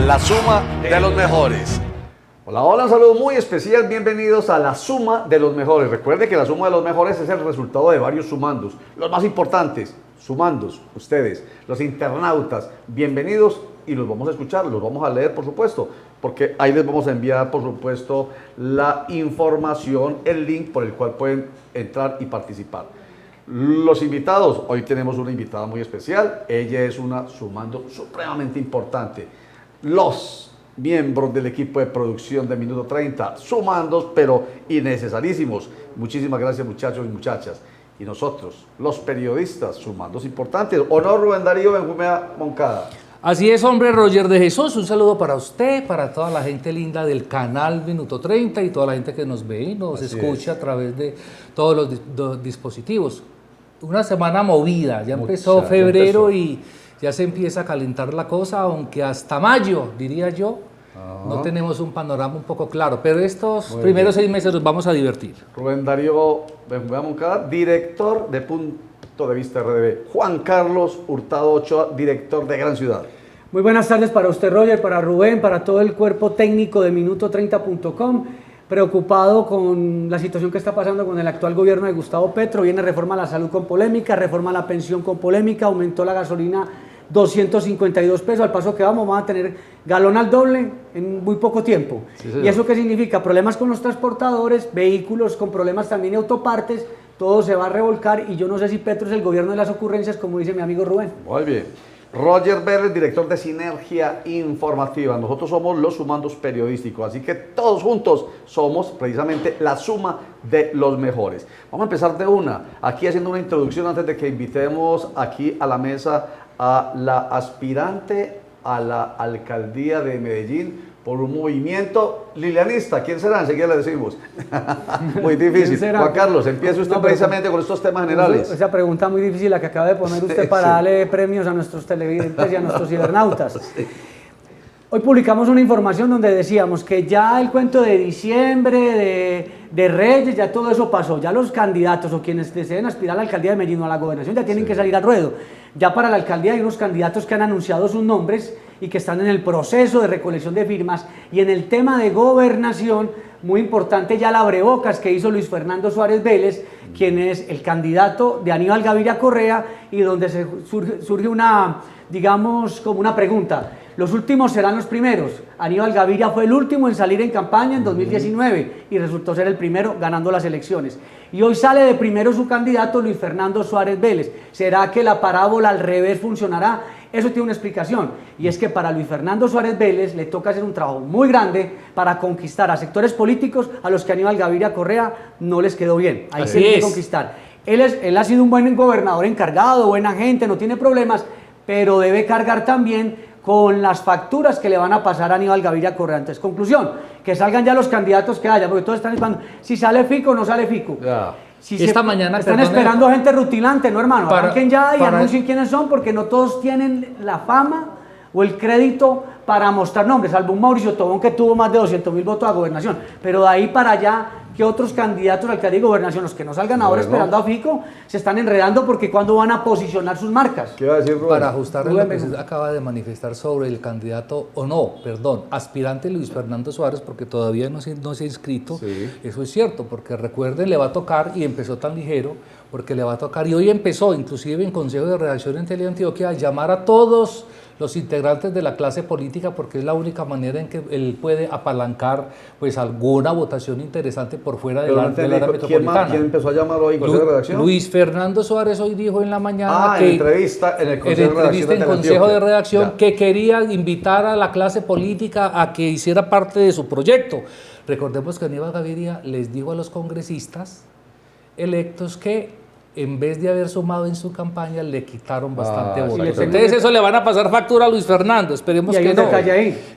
la suma de los mejores. Hola, hola, un saludo muy especial, bienvenidos a la suma de los mejores. Recuerde que la suma de los mejores es el resultado de varios sumandos. Los más importantes, sumandos, ustedes, los internautas, bienvenidos y los vamos a escuchar, los vamos a leer por supuesto, porque ahí les vamos a enviar por supuesto la información, el link por el cual pueden entrar y participar. Los invitados, hoy tenemos una invitada muy especial, ella es una sumando supremamente importante. Los miembros del equipo de producción de Minuto 30, sumandos pero innecesarísimos. Muchísimas gracias muchachos y muchachas. Y nosotros, los periodistas, sumandos importantes. Honor Rubén Darío Benjumea Moncada. Así es, hombre, Roger de Jesús, un saludo para usted, para toda la gente linda del canal Minuto 30 y toda la gente que nos ve y nos escucha a través de todos los dispositivos. Una semana movida, ya empezó febrero y ya se empieza a calentar la cosa, aunque hasta mayo, diría yo, no tenemos un panorama un poco claro, pero estos primeros 6 meses nos vamos a divertir. Rubén Darío Benjumea Moncada, director de Punto de Vista RDB. Juan Carlos Hurtado Ochoa, director de Gran Ciudad. Muy buenas tardes para usted, Roger, para Rubén, para todo el cuerpo técnico de Minuto30.com. Preocupado con la situación que está pasando con el actual gobierno de Gustavo Petro. Viene reforma a la salud con polémica, reforma a la pensión con polémica, aumentó la gasolina 252 pesos, al paso que vamos a tener galón al doble en muy poco tiempo. Sí, ¿y eso qué significa? Problemas con los transportadores, vehículos con problemas también de autopartes, todo se va a revolcar y yo no sé si Petro es el gobierno de las ocurrencias, como dice mi amigo Rubén. Muy bien. Roger Vélez, director de Sinergia Informativa. Nosotros somos los sumandos periodísticos, así que todos juntos somos precisamente la suma de los mejores. Vamos a empezar de una, aquí haciendo una introducción antes de que invitemos aquí a la mesa a la aspirante a la alcaldía de Medellín por un movimiento lilianista. ¿Quién será? Enseguida le decimos. Muy difícil. Juan Carlos, empiece usted precisamente con estos temas generales. Esa pregunta muy difícil la que acaba de poner usted para darle premios a nuestros televidentes y a nuestros cibernautas. Sí. Hoy publicamos una información donde decíamos que ya el cuento de diciembre, de Reyes, ya todo eso pasó. Ya los candidatos o quienes deseen aspirar a la alcaldía de Medellín o a la gobernación ya tienen que salir al ruedo. Ya para la alcaldía hay unos candidatos que han anunciado sus nombres y que están en el proceso de recolección de firmas. Y en el tema de gobernación, muy importante ya la abrebocas que hizo Luis Fernando Suárez Vélez, quien es el candidato de Aníbal Gaviria Correa, y donde surge una, digamos, como una pregunta. Los últimos serán los primeros. Aníbal Gaviria fue el último en salir en campaña en 2019 y resultó ser el primero ganando las elecciones. Y hoy sale de primero su candidato Luis Fernando Suárez Vélez. ¿Será que la parábola al revés funcionará? Eso tiene una explicación, y es que para Luis Fernando Suárez Vélez le toca hacer un trabajo muy grande para conquistar a sectores políticos a los que Aníbal Gaviria Correa no les quedó bien. Ahí se tiene que conquistar. Él ha sido un buen gobernador encargado, buena gente, no tiene problemas, pero debe cargar también con las facturas que le van a pasar a Aníbal Gaviria Correa. Entonces, conclusión, que salgan ya los candidatos que haya, porque todos están esperando si sale Fico o no sale Fico. Si esta mañana están esperando gente rutilante, ¿no, hermano? Arranquen ya y anuncien quiénes son, porque no todos tienen la fama o el crédito para mostrar nombres, salvo un Mauricio Tobón que tuvo más de 200.000 votos a gobernación, pero de ahí para allá, que otros candidatos a alcaldía y gobernación, los que no salgan ahora esperando a Fico, se están enredando porque cuándo van a posicionar sus marcas. ¿Qué va a decir Rubén? Para ajustar lo que se acaba de manifestar sobre el candidato, aspirante Luis Fernando Suárez, porque todavía no se ha inscrito, eso es cierto, porque recuerden, le va a tocar, y empezó tan ligero, porque le va a tocar, y hoy empezó, inclusive en Consejo de Redacción en Teleantioquia, a llamar a todos los integrantes de la clase política, porque es la única manera en que él puede apalancar pues alguna votación interesante por fuera del área metropolitana. ¿Quién empezó a llamar hoy en Consejo de Redacción? Luis Fernando Suárez hoy dijo en la mañana en entrevista en el Consejo de Redacción que quería invitar a la clase política a que hiciera parte de su proyecto. Recordemos que Aníbal Gaviria les dijo a los congresistas electos que en vez de haber sumado en su campaña, le quitaron bastante votos. Entonces eso le van a pasar factura a Luis Fernando, esperemos que no.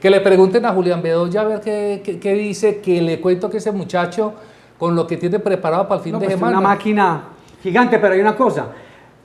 Que le pregunten a Julián Bedoya a ver qué dice, que le cuento que ese muchacho, con lo que tiene preparado para el fin de semana. Una máquina gigante, pero hay una cosa.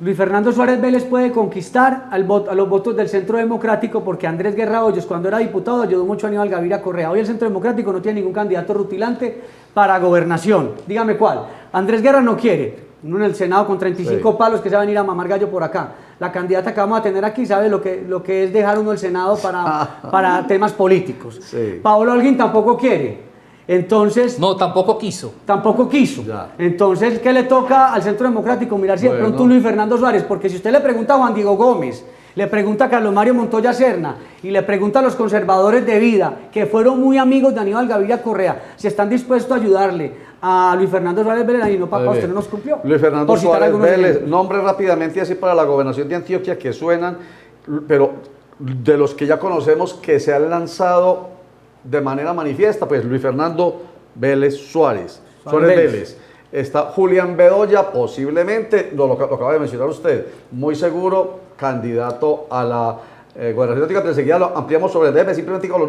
Luis Fernando Suárez Vélez puede conquistar a los votos del Centro Democrático, porque Andrés Guerra Hoyos, cuando era diputado, ayudó mucho a Aníbal Gaviria Correa. Hoy el Centro Democrático no tiene ningún candidato rutilante para gobernación. Dígame cuál. Andrés Guerra no quiere. Uno en el Senado con 35 palos que se van a ir a mamar gallo por acá. la candidata que vamos a tener aquí sabe lo que es dejar uno el Senado para temas políticos. Sí. Paolo Holguín tampoco quiere. Entonces, No, tampoco quiso. tampoco quiso. Ya. Entonces, ¿qué le toca al Centro Democrático? Mirar si de Bueno. pronto Luis Fernando Suárez, porque si usted le pregunta a Juan Diego Gómez, le pregunta a Carlos Mario Montoya Serna y le pregunta a los conservadores de vida, que fueron muy amigos de Aníbal Gaviria Correa, si están dispuestos a ayudarle a Luis Fernando Suárez Vélez, y no, papá, Muy usted bien. no nos cumplió. Luis Fernando Por citar Suárez algunos Vélez, ejemplos. nombre rápidamente así para la gobernación de Antioquia que suenan, pero de los que ya conocemos que se han lanzado de manera manifiesta, pues Luis Fernando Vélez Suárez Vélez. Está Julián Bedoya, posiblemente, lo acaba de mencionar usted, muy seguro candidato a la gobernación de Antioquia, pero enseguida lo ampliamos sobre el DF, simplemente digo los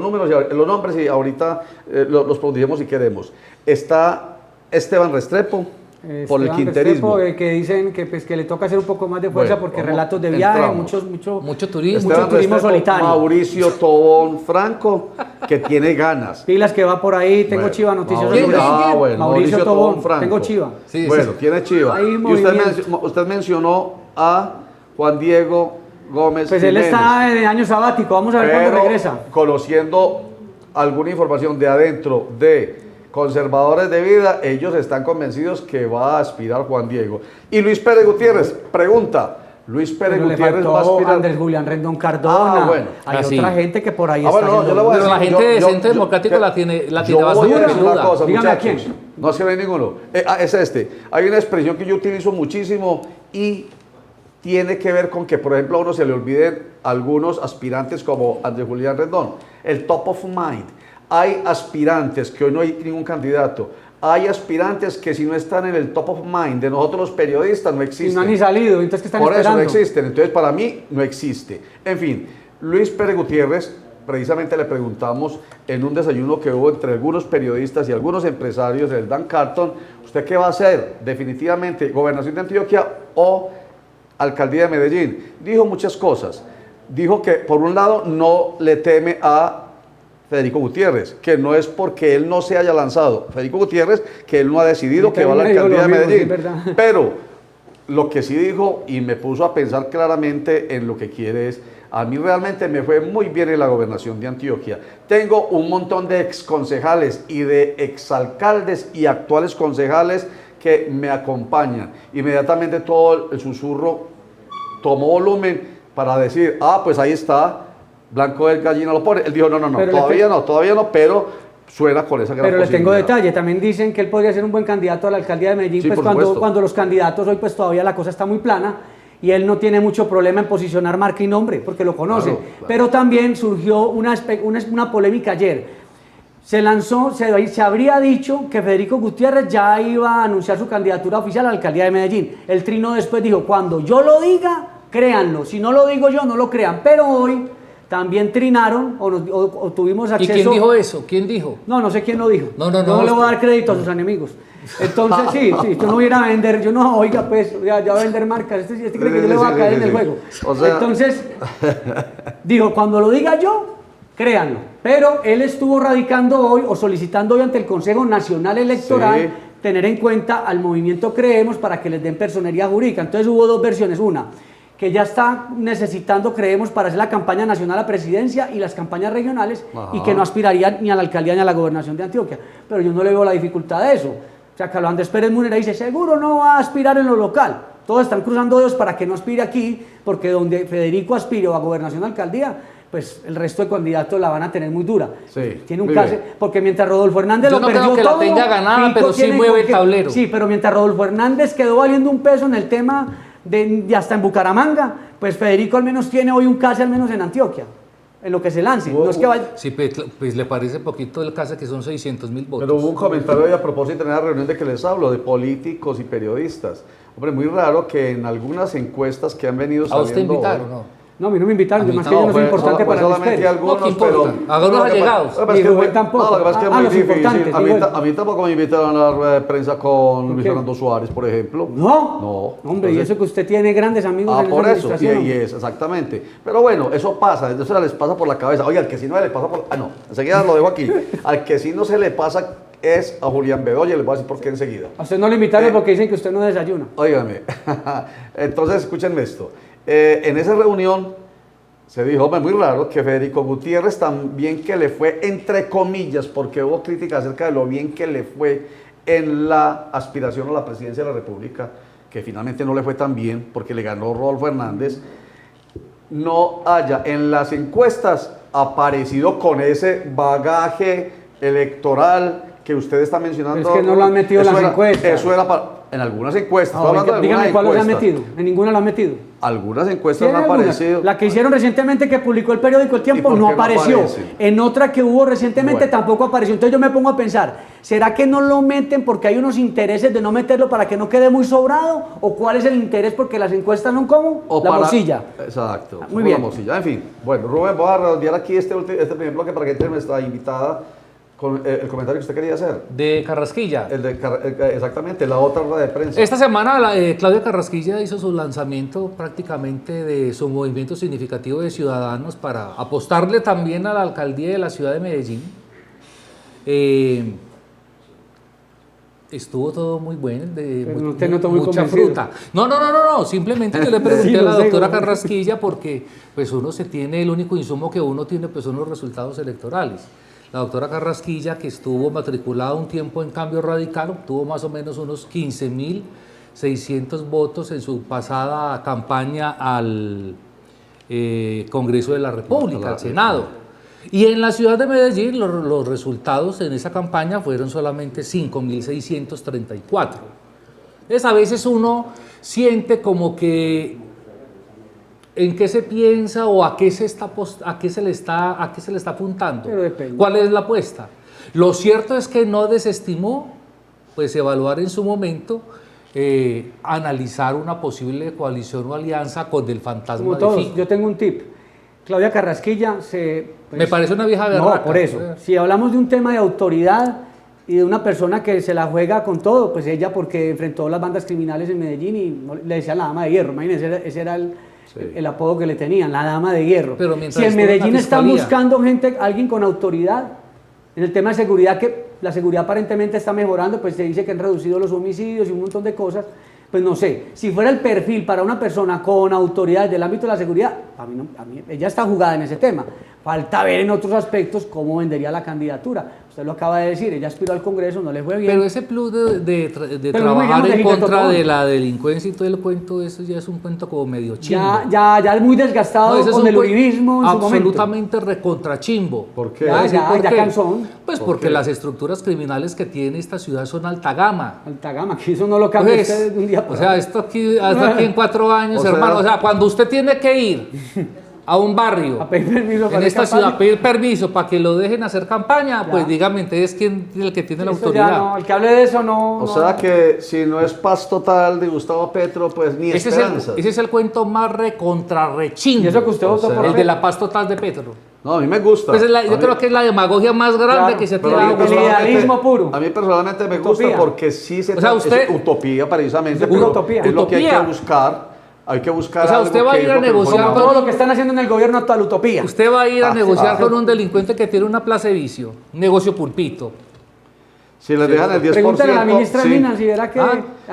nombres y ahorita los profundizamos si queremos. Está Esteban Restrepo, por el Esteban quinterismo. Restrepo, que dicen que, pues, que le toca hacer un poco más de fuerza Bueno, porque ¿cómo relatos de viaje, entramos? Mucho turismo. Esteban turismo Restrepo, solitario. Mauricio Tobón Franco, que tiene ganas. Pilas que va por ahí, tengo Bueno, chiva noticiosa. Mauricio, sobre- bueno, Mauricio Tobón, Franco. tengo chiva. Sí, Bueno, sí. tiene chiva. Hay Y movimiento. usted mencionó a Juan Diego Gómez Pues él Jiménez, está en año sabático, vamos a ver cuándo pero regresa. conociendo alguna información de adentro de conservadores de vida, ellos están convencidos que va a aspirar Juan Diego. Y Luis Pérez Gutiérrez pregunta, ¿Luis Pérez Pero le Gutiérrez va a faltó aspirar? Andrés Julián Rendón Cardona. Ah, bueno. Hay Ah, sí. otra gente que por ahí Ah, está. bueno, no, yo le haciendo- voy a Pero la decir, gente de Centro Democrático la tiene yo bastante voy a decir una peluda. cosa, Dígame a muchachos. quién. No es que no hay ninguno. Es este. Hay una expresión que yo utilizo muchísimo y tiene que ver con que, por ejemplo, a uno se le olviden algunos aspirantes como Andrés Julián Rendón. El top of mind. Hay aspirantes que hoy no hay ningún candidato. Hay aspirantes que si no están en el top of mind de nosotros los periodistas no Y existen. no han ni salido, entonces ¿qué están Por esperando? eso no existen. Entonces, para mí, no existe. En fin, Luis Pérez Gutiérrez, precisamente le preguntamos en un desayuno que hubo entre algunos periodistas y algunos empresarios en el Dan Carton, ¿usted qué va a hacer? Definitivamente, ¿gobernación de Antioquia o alcaldía de Medellín? Dijo muchas cosas. Dijo que, por un lado, no le teme a Federico Gutiérrez, que no es porque él no se haya lanzado. Federico Gutiérrez, que él no ha decidido Sí, que va a la también me dijo alcaldía de lo mismo, sí, Medellín. es verdad. Pero lo que sí dijo y me puso a pensar claramente en lo que quiere es, a mí realmente me fue muy bien en la gobernación de Antioquia. Tengo un montón de exconcejales y de exalcaldes y actuales concejales que me acompañan. Inmediatamente todo el susurro tomó volumen para decir, pues ahí está, Blanco del Gallina lo pone. Él dijo, no, Pero todavía no, pero suena con esa gran Pero le tengo posibilidad. detalle, también dicen que él podría ser un buen candidato a la alcaldía de Medellín, Sí, pues por supuesto. cuando los candidatos hoy pues todavía la cosa está muy plana y él no tiene mucho problema en posicionar marca y nombre, porque lo conocen. Claro, claro. Pero también surgió una polémica ayer. Se habría dicho que Federico Gutiérrez ya iba a anunciar su candidatura oficial a la alcaldía de Medellín. El Trino después dijo, cuando yo lo diga, créanlo, si no lo digo yo, no lo crean. Pero hoy también trinaron o tuvimos ¿Y acceso... quién dijo eso? ¿Quién dijo? No sé quién lo dijo. No, no, Yo no, le voy a dar usted- crédito a sus enemigos. Entonces, sí, yo no voy a ir a vender, yo no, oiga, pues, ya voy a vender marcas, este cree que yo le voy a caer en el juego. O sea- Entonces, dijo, cuando lo diga yo, créanlo. Pero él estuvo radicando hoy o solicitando hoy ante el Consejo Nacional Electoral Sí. tener en cuenta al movimiento Creemos para que les den personería jurídica. Entonces hubo dos versiones, una que ya está necesitando Creemos para hacer la campaña nacional a presidencia y las campañas regionales Ajá. y que no aspiraría ni a la alcaldía ni a la gobernación de Antioquia. Pero yo no le veo la dificultad de eso. O sea, Carlos Andrés Pérez Munera dice, seguro no va a aspirar en lo local. Todos están cruzando dedos para que no aspire aquí, porque donde Federico aspire a gobernación o alcaldía, pues el resto de candidatos la van a tener muy dura. Sí, Tiene un muy caso, bien. porque mientras Rodolfo Hernández Yo lo no perdió creo que la todo, tenga ganada, Fico pero sí tiene mueve con el qué- tablero. Sí, pero mientras Rodolfo Hernández quedó valiendo un peso en el tema de hasta en Bucaramanga, pues Federico al menos tiene hoy un casi al menos en Antioquia, en lo que se lance. No es que vaya... Sí, pues le parece poquito el caso que son 600.000 votos. Pero hubo un comentario hoy a propósito de la reunión de que les hablo, de políticos y periodistas. Hombre, muy raro que en algunas encuestas que han venido ¿A saliendo... usted invitaron hoy- no? No, a mí no me invitaron, A mí más que yo no soy importante para Luis solamente Pérez. algunos, No, ¿qué importa? pero... Algunos lo que allegados. pasa- lo que Y pasa es que Rubén muy- tampoco. No, lo que pasa es que es Ah, muy los difícil. importantes, A mí, digo yo. a mí tampoco me invitaron a la prensa con Luis quién? Fernando Suárez, por ejemplo. No, No. hombre, y Entonces- eso que usted tiene grandes amigos en esa por eso, administración. y es, exactamente. Pero bueno, eso pasa, eso les pasa por la cabeza. Oye, al que sí no se le pasa por... no, enseguida lo dejo aquí. Al que sí no se le pasa es a Julián Bedoya, les voy a decir por qué enseguida. A usted no le invitaron Eh, porque dicen que usted no desayuna. Óigame, entonces escúchenme esto. En esa reunión se dijo, hombre, muy raro, que Federico Gutiérrez también que le fue, entre comillas, porque hubo críticas acerca de lo bien que le fue en la aspiración a la presidencia de la República, que finalmente no le fue tan bien porque le ganó Rodolfo Hernández, no haya en las encuestas aparecido con ese bagaje electoral que usted está mencionando. Es que no lo han metido en las encuestas. Eso era en algunas encuestas. No, dígame cuál lo han metido. En ninguna lo han metido. Algunas encuestas no han aparecido. La que hicieron recientemente que publicó el periódico El Tiempo no apareció. En otra que hubo recientemente tampoco apareció. Entonces yo me pongo a pensar, ¿será que no lo meten porque hay unos intereses de no meterlo para que no quede muy sobrado? ¿O cuál es el interés porque las encuestas son como la morcilla? Exacto. Muy bien. La morcilla. En fin, bueno, Rubén, voy a redondear aquí este primer bloque para que entre nuestra invitada con el comentario que usted quería hacer. De Carrasquilla. Exactamente, la otra rueda de prensa. Esta semana Claudia Carrasquilla hizo su lanzamiento prácticamente de su movimiento significativo de ciudadanos para apostarle también a la alcaldía de la ciudad de Medellín. Estuvo todo muy bueno, mucha fruta. No, simplemente yo le pregunté a la doctora Carrasquilla porque pues uno se tiene, el único insumo que uno tiene pues son los resultados electorales. La doctora Carrasquilla, que estuvo matriculada un tiempo en Cambio Radical, obtuvo más o menos unos 15.600 votos en su pasada campaña al Congreso de la República, al Senado. Y en la ciudad de Medellín los resultados en esa campaña fueron solamente 5.634. Entonces a veces uno siente como que ¿en qué se piensa o a qué se le está apuntando? ¿Cuál es la apuesta? Lo cierto es que no desestimó pues evaluar en su momento, analizar una posible coalición o alianza con el fantasma como de todos. Fico. Yo tengo un tip. Claudia Carrasquilla me parece una vieja berraca. No, por eso. Si hablamos de un tema de autoridad y de una persona que se la juega con todo, pues ella porque enfrentó las bandas criminales en Medellín y le decían la dama de hierro. Imagínense, ese era el apodo que le tenían, la dama de hierro. Pero si en Medellín están buscando alguien con autoridad, en el tema de seguridad, que la seguridad aparentemente está mejorando, pues se dice que han reducido los homicidios y un montón de cosas, pues no sé, si fuera el perfil para una persona con autoridad del ámbito de la seguridad, a mí ella está jugada en ese tema. Falta ver en otros aspectos cómo vendería la candidatura. Usted lo acaba de decir, ella aspiró al Congreso, no le fue bien. Pero ese plus de trabajar en contra de la delincuencia y todo el cuento, eso ya es un cuento como medio chimbo. Ya es muy desgastado con el uribismo en su momento. Absolutamente recontrachimbo. ¿Por qué? Ya cansón. Pues porque las estructuras criminales que tiene esta ciudad son alta gama. Alta gama, que eso no lo cambia usted de un día para otro. O sea, esto aquí en 4 años, hermano. O sea, cuando usted tiene que ir a un barrio, a pedir permiso en esta ciudad, a pedir permiso para que lo dejen hacer campaña, pues dígame, entonces ¿quién es el que tiene la autoridad? Ya no, el que hable de eso no. O sea que si no es paz total de Gustavo Petro, pues ni esperanza. Ese es el cuento más recontrarrechín. ¿Y eso que usted votó por el de la paz total de Petro. No, a mí me gusta. Pues yo creo que es la demagogia más grande que se ha tirado. El idealismo puro. A mí personalmente me gusta porque sí se trata de utopía precisamente. Es utopía. Es lo que hay que buscar. Hay que buscar. O sea, usted va a ir a negociar con todo lo que están haciendo en el gobierno actual, utopía. Usted va a ir a negociar con un delincuente que tiene una plaza de vicio, un negocio pulpito. Si les dejan el 10%. Pregúntale a la ministra de Minas y verá que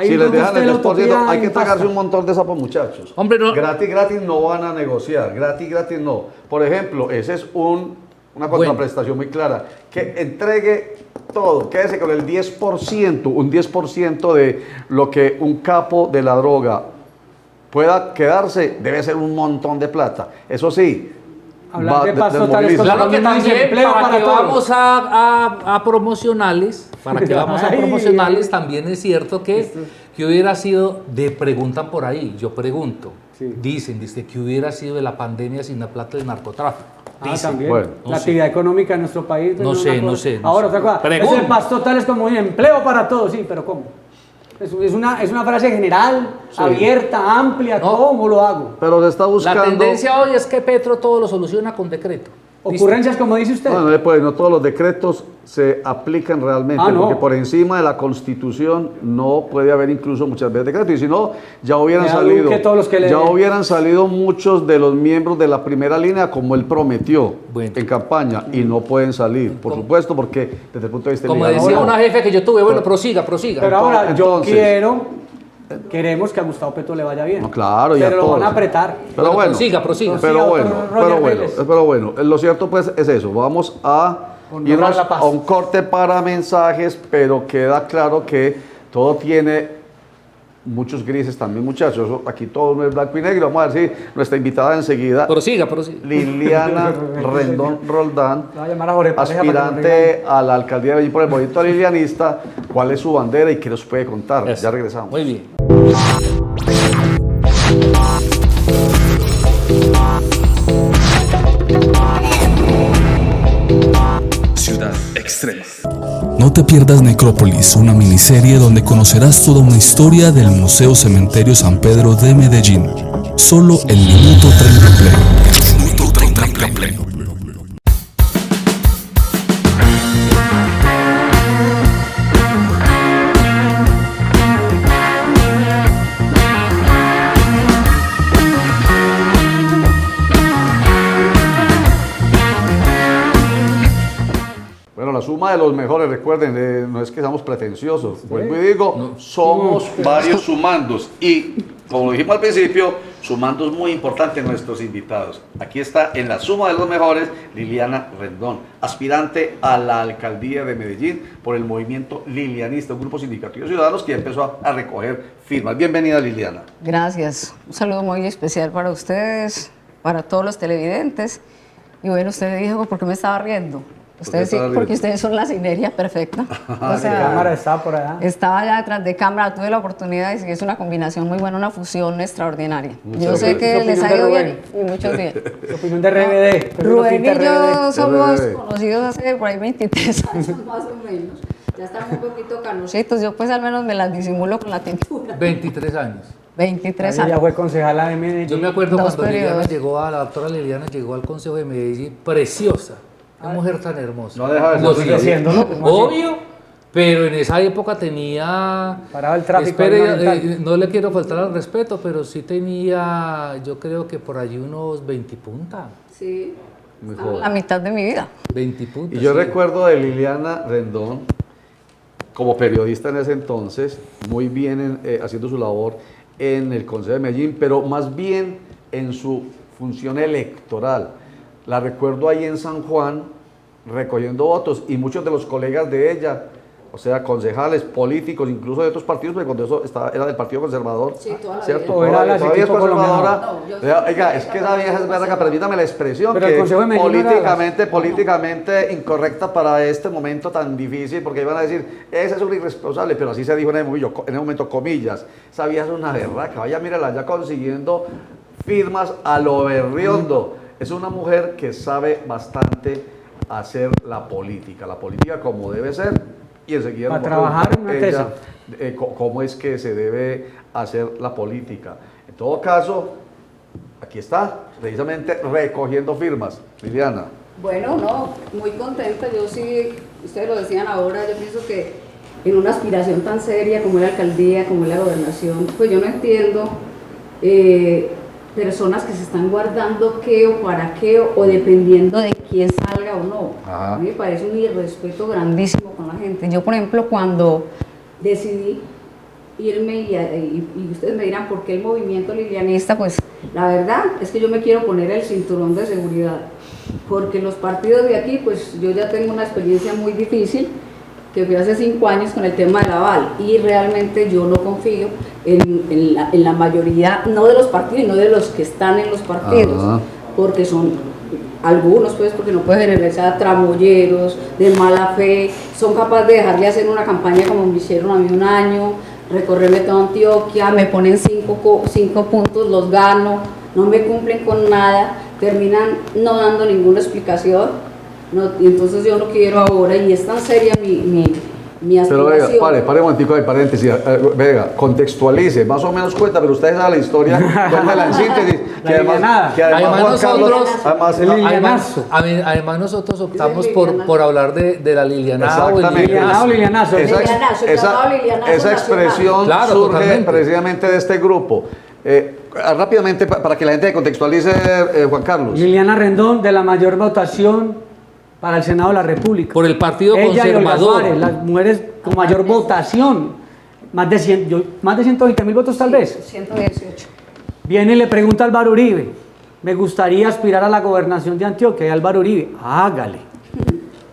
si les dejan el 10%, hay que tragarse un montón de sapos, muchachos. Hombre, no. Gratis no van a negociar. Gratis no. Por ejemplo, ese es una contraprestación muy clara. Que entregue todo. Quédese con el 10%, un 10% de lo que un capo de la droga pueda quedarse, debe ser un montón de plata. Eso sí, hablar de paz total es claro que también para que vamos a promocionales, también es cierto que hubiera sido, preguntan por ahí, yo pregunto, dicen que hubiera sido de la pandemia sin la plata del narcotráfico. También. Bueno, la actividad económica en nuestro país. No sé. Ahora, otra cosa, es el paz total es como un empleo para todos, sí, pero ¿cómo? Es una frase general, abierta, amplia, ¿cómo lo hago? Pero se está buscando. La tendencia hoy es que Petro todo lo soluciona con decreto. Ocurrencias, como dice usted. No todos los decretos se aplican realmente, porque por encima de la Constitución no puede haber incluso muchas veces decretos, y si no, ya hubieran salido muchos de los miembros de la primera línea como él prometió en campaña, y no pueden salir, por supuesto, porque desde el punto de vista como decía una jefe que yo tuve, prosiga. Pero ahora yo quiero queremos que a Gustavo Petro le vaya bien. No, claro, y a pero lo van a todos. apretar. Pero bueno, prosiga. pero bueno, lo cierto pues es eso. Vamos a Honrar irnos la paz. a un corte para mensajes, pero queda claro que todo tiene muchos grises también, muchachos. Aquí todo no es blanco y negro. Vamos a ver si nuestra invitada enseguida, Prosiga. Liliana Rendón Roldán, Le voy a llamar a Jorge Pareja para que nos aspirante a la alcaldía de Medellín por el movimiento lilianista. ¿Cuál es su bandera y qué nos puede contar? Eso. Ya regresamos. Muy bien. Ciudad Extrema. No te pierdas Necrópolis, una miniserie donde conocerás toda una historia del Museo Cementerio San Pedro de Medellín. Solo en Minuto 30 Play. Minuto 30 Play. Bueno, la suma de los mejores, recuerden, no es que seamos pretenciosos, vuelvo y digo, somos varios sumandos y, como dijimos al principio, sumandos muy importantes nuestros invitados. Aquí está en la suma de los mejores Liliana Rendón, aspirante a la alcaldía de Medellín por el movimiento lilianista, un grupo sindicativo de ciudadanos que empezó a recoger firmas. Bienvenida, Liliana. Gracias. Un saludo muy especial para ustedes, para todos los televidentes. Y bueno, usted dijo, ¿por qué me estaba riendo? Ustedes sí, porque ustedes son la sinergia perfecta. O La cámara está por allá. estaba allá detrás de cámara, tuve la oportunidad y sí, es una combinación muy buena, una fusión extraordinaria. Muchas Yo sé gracias. que les ha ido bien y muchos bien. La opinión de RBD. Rubén y yo somos RBD. conocidos hace por ahí 23 años más o menos. Ya estamos un poquito canositos, yo pues al menos me las disimulo con la tintura. 23 años. 23 Ella años. fue concejala de Medellín. Yo me acuerdo Dos cuando Liliana periodos. llegó a la doctora Liliana llegó al Consejo de Medellín, preciosa. Qué mujer tan hermosa. No deja de ser sigue sigue siendo, ¿no? ¿Cómo así? Obvio, pero en esa época tenía. Paraba el tráfico Espere, ahí monumental. no le quiero faltar al respeto, pero sí tenía, yo creo que por allí unos 20 puntas. Sí, Muy joven. la mitad de mi vida. 20 puntas. Y yo sí. recuerdo de Liliana Rendón, como periodista en ese entonces, muy bien haciendo su labor en el Consejo de Medellín, pero más bien en su función electoral. La recuerdo ahí en San Juan, recogiendo votos, y muchos de los colegas de ella, o sea, concejales, políticos, incluso de otros partidos, porque cuando eso era del Partido Conservador, Sí, toda la ¿cierto? vida. O era la Todavía es equipo conservadora. colombiano. No, yo Vea, soy oiga, es que esa vieja es verga, permítame la expresión, Pero el que Consejo de Medellín no era políticamente incorrecta para este momento tan difícil, porque iban a decir, ese es un irresponsable, pero así se dijo en ese momento, comillas, esa vieja es una berraca, vaya, mírala, ya consiguiendo firmas a lo berriondo. Es una mujer que sabe bastante hacer la política como debe ser, y enseguida Para nos va a trabajar preguntar una ella, cómo es que se debe hacer la política. En todo caso, aquí está, precisamente recogiendo firmas. Liliana. Bueno, no, muy contenta. Yo sí, ustedes lo decían ahora, yo pienso que en una aspiración tan seria como es la alcaldía, como es la gobernación, pues yo no entiendo personas que se están guardando qué o para qué o dependiendo de quién salga o no. Ajá. A mí me parece un irrespeto grandísimo con la gente. Yo, por ejemplo, cuando decidí irme y ustedes me dirán por qué el movimiento lilianista, pues la verdad es que yo me quiero poner el cinturón de seguridad, porque los partidos de aquí, pues yo ya tengo una experiencia muy difícil, que fui hace 5 años con el tema del aval, y realmente yo no confío en la mayoría, no de los partidos, no de los que están en los partidos, Ajá. porque son algunos, pues, porque no pueden generalizar tramoyeros, de mala fe, son capaces de dejarle hacer una campaña como me hicieron a mí un año, recorrerme toda Antioquia, me ponen 5 puntos, los gano, no me cumplen con nada, terminan no dando ninguna explicación. No, y entonces yo no quiero ahora, y es tan seria mi Pero aspiración. venga, pare un momentico de paréntesis, venga, contextualice, más o menos cuenta, pero ustedes saben la historia, cuéntela en síntesis, que lilianada. Además Juan Carlos, nosotros- además, El Además, lilianazo. además nosotros optamos Es el por lilianazo. hablar de la Lilianada o el exactamente. Lilianada o lilianazo. Lilianazo, el llamado Lilianazo esa nacional. expresión Claro, surge totalmente. precisamente de este grupo. Rápidamente, para que la gente contextualice, Juan Carlos. Liliana Rendón, de la mayor votación para el Senado de la República. por el Partido Ella y Olga Conservador. Suárez, las mujeres con mayor votación. más de 120.000 votos tal vez. 118. Viene y le pregunta a Álvaro Uribe, me gustaría aspirar a la gobernación de Antioquia. Y Álvaro Uribe, hágale.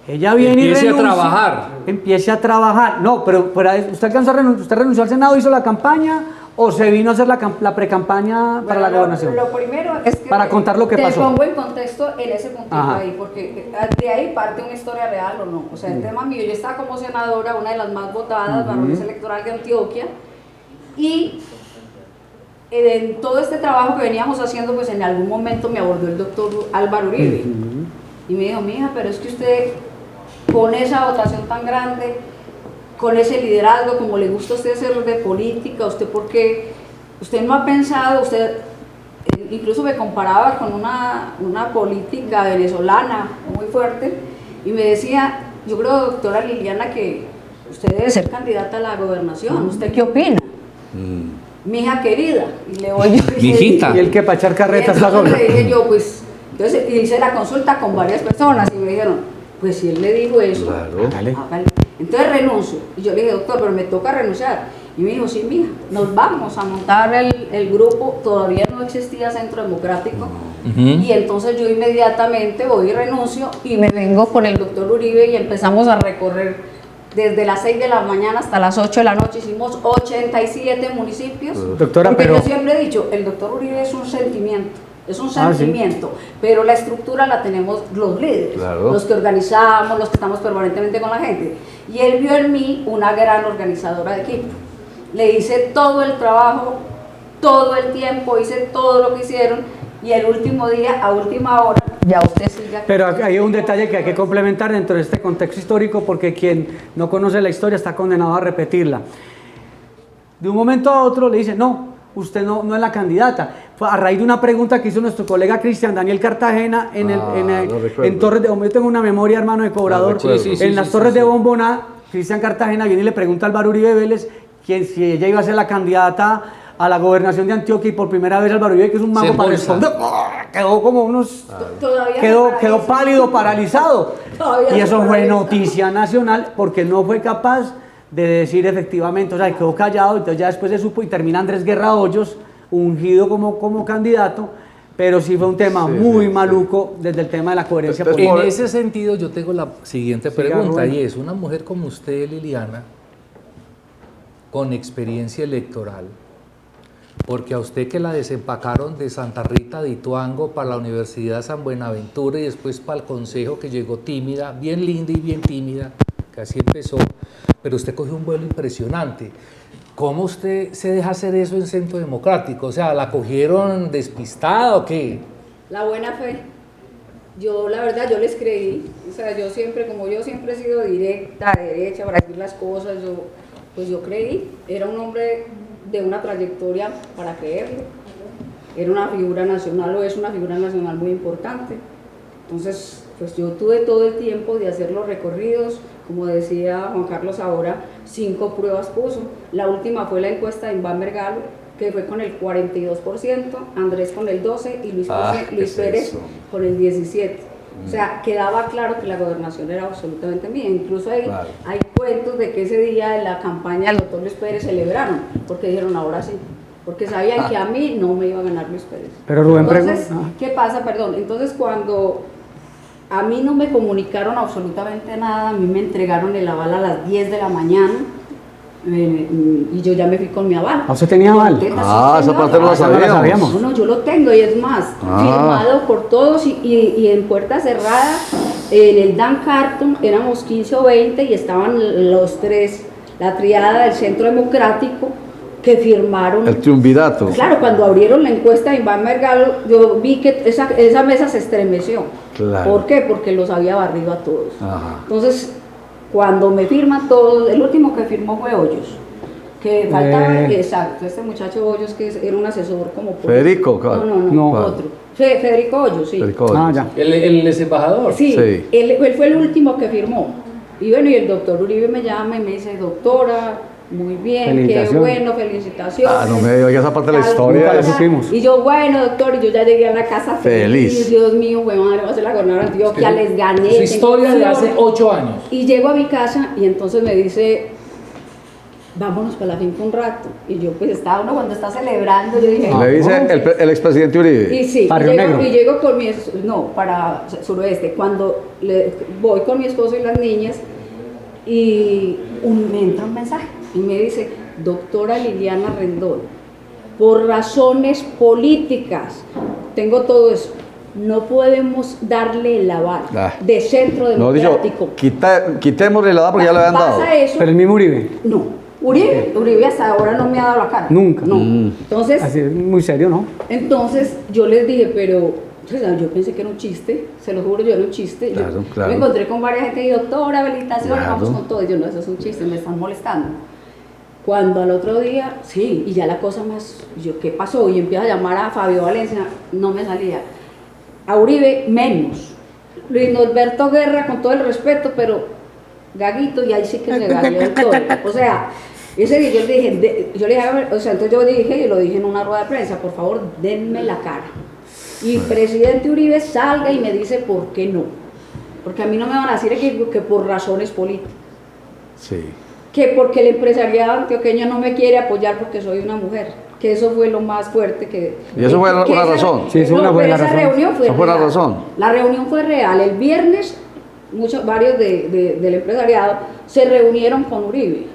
Ella viene y Empiece a renuncia. trabajar. Empiece a trabajar. No, pero ¿usted alcanzó a renunciar? ¿Usted renunció al Senado, hizo la campaña o se vino a hacer la pre-campaña para la gobernación? Lo primero es que Para contar lo que pasó. Te pongo en contexto en ese puntito Ajá. ahí, porque de ahí parte una historia real o no. O sea, el tema mío, yo estaba como senadora, una de las más votadas, varones electoral de Antioquia, y en todo este trabajo que veníamos haciendo, pues en algún momento me abordó el doctor Álvaro Uribe y me dijo, mija, pero es que usted con esa votación tan grande, con ese liderazgo, como le gusta a usted hacer de política, usted por qué, usted no ha pensado, usted incluso me comparaba con una política venezolana muy fuerte y me decía, yo creo, doctora Liliana, que usted debe ser candidata a la gobernación, ¿usted qué opina? Mi hija querida, y le oigo. Mijita. Y el que para echar carretas está Entonces solo. le dije yo, pues, entonces hice la consulta con varias personas y me dijeron, pues si él le dijo eso, Claro. hágale. Entonces renuncio. Y yo le dije, doctor, pero me toca renunciar. Y me dijo, sí, mija, nos vamos a montar el grupo, todavía no existía Centro Democrático. Y entonces yo inmediatamente voy y renuncio y me vengo con el doctor Uribe y empezamos a recorrer desde las 6 de la mañana hasta las 8 de la noche. Hicimos 87 municipios. Doctora, porque pero- yo siempre he dicho, el doctor Uribe es un sentimiento. Es un Ah, ¿sí? sentimiento, pero la estructura la tenemos los líderes, Claro. los que organizamos, los que estamos permanentemente con la gente. Y él vio en mí una gran organizadora de equipo. Le hice todo el trabajo, todo el tiempo, hice todo lo que hicieron y el último día, a última hora, ya usted siga. Pero hay un detalle que hay que complementar dentro de este contexto histórico porque quien no conoce la historia está condenado a repetirla. De un momento a otro le dicen, no, usted no es la candidata. Fue a raíz de una pregunta que hizo nuestro colega Cristian Daniel Cartagena lo recuerdo. en Torres de Bombona. Yo tengo una memoria, hermano, de cobrador. recuerdo. Sí, En las Torres de Bombona, Cristian Cartagena viene y le pregunta a Álvaro Uribe Vélez si ella iba a ser la candidata a la gobernación de Antioquia y por primera vez Álvaro Uribe, que es un mago Se para embolsa. responder, quedó como unos... Todavía Quedó me pálido, paralizado. Todavía Y eso me fue paraliza. noticia nacional porque no fue capaz de decir efectivamente, o sea, quedó callado, entonces ya después se supo y termina Andrés Guerra Hoyos, ungido como candidato, pero sí fue un tema muy maluco desde el tema de la coherencia Entonces, política. En ese sentido, yo tengo la siguiente Siga, pregunta Rubén. y es, una mujer como usted, Liliana, con experiencia electoral, porque a usted que la desempacaron de Santa Rita de Ituango para la Universidad San Buenaventura y después para el Consejo, que llegó tímida, bien linda y bien tímida, que así empezó, pero usted cogió un vuelo impresionante. ¿Cómo usted se deja hacer eso en Centro Democrático? O sea, ¿la cogieron despistada o qué? La buena fe. Yo, la verdad, yo les creí. O sea, yo siempre, como yo siempre he sido directa, derecha, para decir las cosas, pues yo creí. Era un hombre de una trayectoria para creerlo. Era una figura nacional, o es una figura nacional muy importante. Entonces, pues yo tuve todo el tiempo de hacer los recorridos. Como decía Juan Carlos ahora, 5 pruebas puso. La última fue la encuesta de Iván Vergalo, que fue con el 42%, Andrés con el 12% y Luis ¿qué es Pérez eso? con el 17%. O sea, quedaba claro que la gobernación era absolutamente mía. Incluso hay cuentos de que ese día de la campaña del doctor Luis Pérez celebraron, porque dijeron ahora sí, porque sabían que a mí no me iba a ganar Luis Pérez. Pero Rubén Entonces, pregunta. ¿qué pasa? Perdón. Entonces, cuando a mí no me comunicaron absolutamente nada, a mí me entregaron el aval a las 10 de la mañana y yo ya me fui con mi aval. ¿Usted tenía aval? Contenta, Ah, sí, esa señor. parte no la esa no la sabíamos. sabíamos. No, yo lo tengo y es más, firmado por todos y en puerta cerrada, en el Dan Carton éramos 15 o 20 y estaban los tres, la triada del Centro Democrático, que firmaron. El triunvirato. Claro, cuando abrieron la encuesta de Iván Mergalo, yo vi que esa mesa se estremeció. Claro. ¿Por qué? Porque los había barrido a todos. Ajá. Entonces, cuando me firman todos, el último que firmó fue Hoyos. Que faltaba, exacto, este muchacho Hoyos que era un asesor como... Federico, No, no, no, No. otro. Federico Hoyos, sí. Federico Ah, Hoyos. ya. ¿El ex embajador? Sí, Sí. él fue el último que firmó. Y bueno, y el doctor Uribe me llama y me dice, doctora, muy bien, qué Felicitaciones. bueno, felicitaciones. Ah, no me oiga esa parte de la Tal historia. Nunca la cosa. supimos. Y yo, bueno, doctor, y yo ya llegué a la casa Feliz. feliz. Dios mío, güey, madre, va a ser la gobernadora de Antioquia, les gané. Su tengo historia de hace opciones. 8 años. Y llego a mi casa y entonces me dice, vámonos para la finca un rato. Y yo pues estaba uno cuando está celebrando, yo dije, Le dice el expresidente Uribe. y sí, Barrio Negro. y llego con mi, no, para suroeste, cuando voy con mi esposo y las niñas, y me entra un mensaje y me dice, doctora Liliana Rendón, por razones políticas, tengo todo eso, no podemos darle el aval de centro No, dicho, democrático. quitémosle la edad porque ya le habían dado. Pasa eso. Pero el mismo Uribe. No, Uribe hasta ahora no me ha dado la cara. Nunca. No. Entonces, Así es muy serio, ¿no? entonces yo les dije, pero o sea, yo pensé que era un chiste, se lo juro, yo era un chiste. Claro, Yo claro. me encontré con varias gente y doctora, habilitación, Claro. vamos con todo. Y yo, no, eso es un chiste, me están molestando. Cuando al otro día, sí, y ya la cosa más, yo, ¿qué pasó? Y empiezo a llamar a Fabio Valencia, no me salía. A Uribe, menos. Luis Norberto Guerra, con todo el respeto, pero gaguito, y ahí sí que se galeó el todo. O sea, ese día yo le dije, o sea, entonces yo dije, y lo dije en una rueda de prensa, por favor, denme la cara. Y presidente Uribe salga y me dice por qué no. Porque a mí no me van a decir que por razones políticas. Sí. Que porque el empresariado antioqueño no me quiere apoyar porque soy una mujer. Que eso fue lo más fuerte que... ¿Y eso fue una esa- razón? Sí, eso no, una buena pero esa razón. reunión fue Eso fue la real. razón. La reunión fue real. El viernes, varios del empresariado se reunieron con Uribe.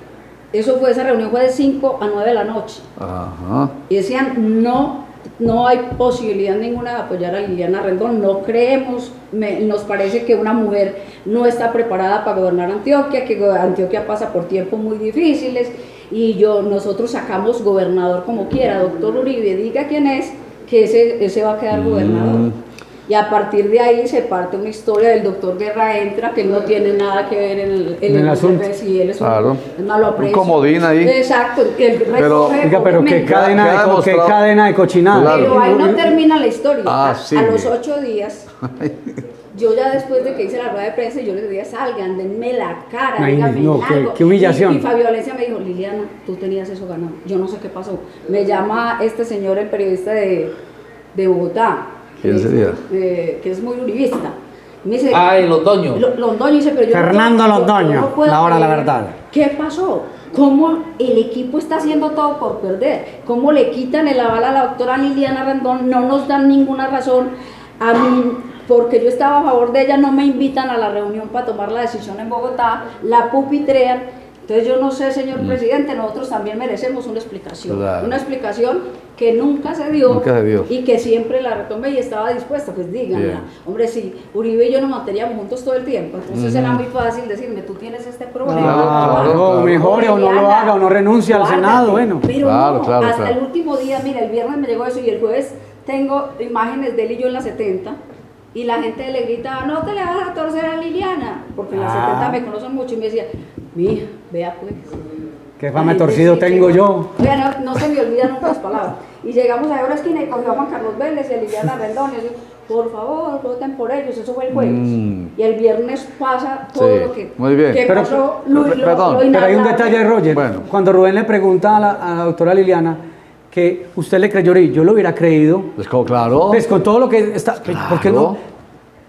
Esa reunión fue de 5 a 9 de la noche. Ajá. Y decían, no hay posibilidad ninguna de apoyar a Liliana Rendón, no creemos, nos parece que una mujer no está preparada para gobernar Antioquia, que Antioquia pasa por tiempos muy difíciles, y nosotros sacamos gobernador como quiera, doctor Uribe, diga quién es, que ese va a quedar gobernador. Y a partir de ahí se parte una historia del doctor Guerra entra, que no tiene nada que ver en el asunto. Sí, él es Claro. un malo aprecio. Un comodín ahí. Exacto. Pero- Oiga, pero qué obviamente. cadena, queda qué demostrado. cadena de cochinada. Claro. Pero ahí no termina la historia. Ah, sí. A los 8 días, yo ya después de que hice la rueda de prensa, yo les decía, salgan, denme la cara, Ay, díganme no, algo. qué humillación. Y Fabio Valencia me dijo, Liliana, tú tenías eso ganado. Yo no sé qué pasó. Me llama este señor, el periodista de Bogotá. ¿Quién sería? Que es muy uribista. Me dice, El Londoño. Londoño dice, pero yo Fernando yo Londoño, no puedo la hora de la creer. verdad. ¿Qué pasó? ¿Cómo el equipo está haciendo todo por perder? ¿Cómo le quitan el aval a la doctora Liliana Rendón? No nos dan ninguna razón. A mí, porque yo estaba a favor de ella, no me invitan a la reunión para tomar la decisión en Bogotá, la pupitrean. Entonces yo no sé, señor presidente, nosotros también merecemos una explicación. Claro. Una explicación que nunca se dio, Nunca se dio. y que siempre la retomé y estaba dispuesta, pues díganla. Bien. Hombre, si Uribe y yo nos manteníamos juntos todo el tiempo, entonces era muy fácil decirme, tú tienes este problema. Claro, claro. Mejore o no lo haga o no renuncie al Guárdate. Senado, bueno. Pero Claro, no, claro, hasta claro. el último día, mira, el viernes me llegó eso y el jueves tengo imágenes de él y yo en la 70 y la gente le gritaba, no te le vas a torcer a Liliana, porque en la 70 me conocen mucho y me decía, mija, vea pues. Qué fama Ay, torcido sí, tengo qué yo. Oiga, no se me olvidan nunca las palabras. Y llegamos a una esquina y cogió a Juan Carlos Vélez y a Liliana Rendón y yo, por favor, voten por ellos, eso fue el jueves. Y el viernes pasa todo Sí, lo que, muy bien. que Pero- pasó. perdón, Pero hay un inhablable. detalle, Roger. Bueno. Cuando Rubén le pregunta a la doctora Liliana que usted le creyó, y yo lo hubiera creído, Pues como, claro. pues con todo lo que está, ¿por qué no? Claro.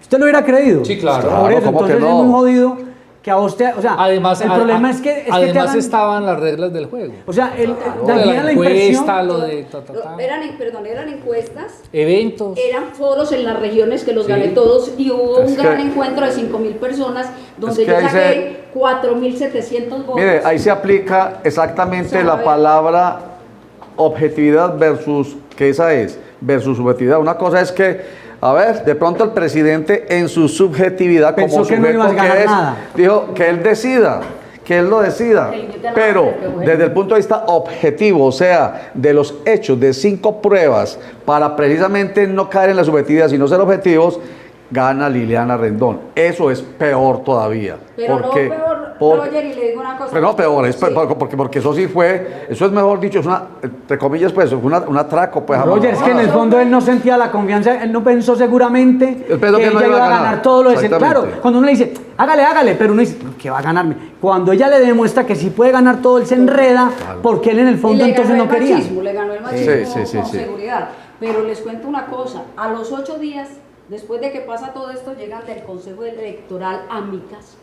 ¿Usted lo hubiera creído? Sí, claro. Por Claro, eso, ¿cómo que entonces no? es muy jodido que a usted, o sea, Además, el problema es que te además hagan- estaban las reglas del juego. o sea, Lo de daría la la impresión, encuesta, lo de ta, ta, ta. Eran encuestas, Eventos. eran foros en las regiones que los Sí. gané todos y hubo Es un gran que- encuentro de 5.000 personas donde es que yo ahí saqué 4.700 votos. Mire, ahí se aplica exactamente O sea, la palabra objetividad versus, ¿qué esa es? Versus subjetividad. Una cosa es que, a ver, de pronto el presidente en su subjetividad Pensó como que no sujeto iba a ganar que es, nada. dijo que él decida, que él lo decida. Que limite la Pero marca, qué bueno. desde el punto de vista objetivo, o sea, de los hechos, de 5 pruebas, para precisamente no caer en la subjetividad, sino ser objetivos, gana Liliana Rendón. Eso es peor todavía. Pero porque, no peor, porque- Roger, y le digo una cosa. pero no peor, es Sí. porque eso sí fue, eso es mejor dicho, es una, entre comillas, pues, un atraco, pues. Roger, es que en el fondo él no sentía la confianza, él no pensó seguramente Él pensó que no ella iba a iba a ganar. ganar todo lo de claro, Exactamente. cuando uno le dice, hágale, pero uno dice, ¿qué va a ganarme? Cuando ella le demuestra que sí puede ganar todo, él se enreda, porque él en el Y fondo le entonces ganó no el quería. machismo, le ganó el machismo Sí, con sí. seguridad. Pero les cuento una cosa, a los 8 días, después de que pasa todo esto, llegan del Consejo Electoral Amicas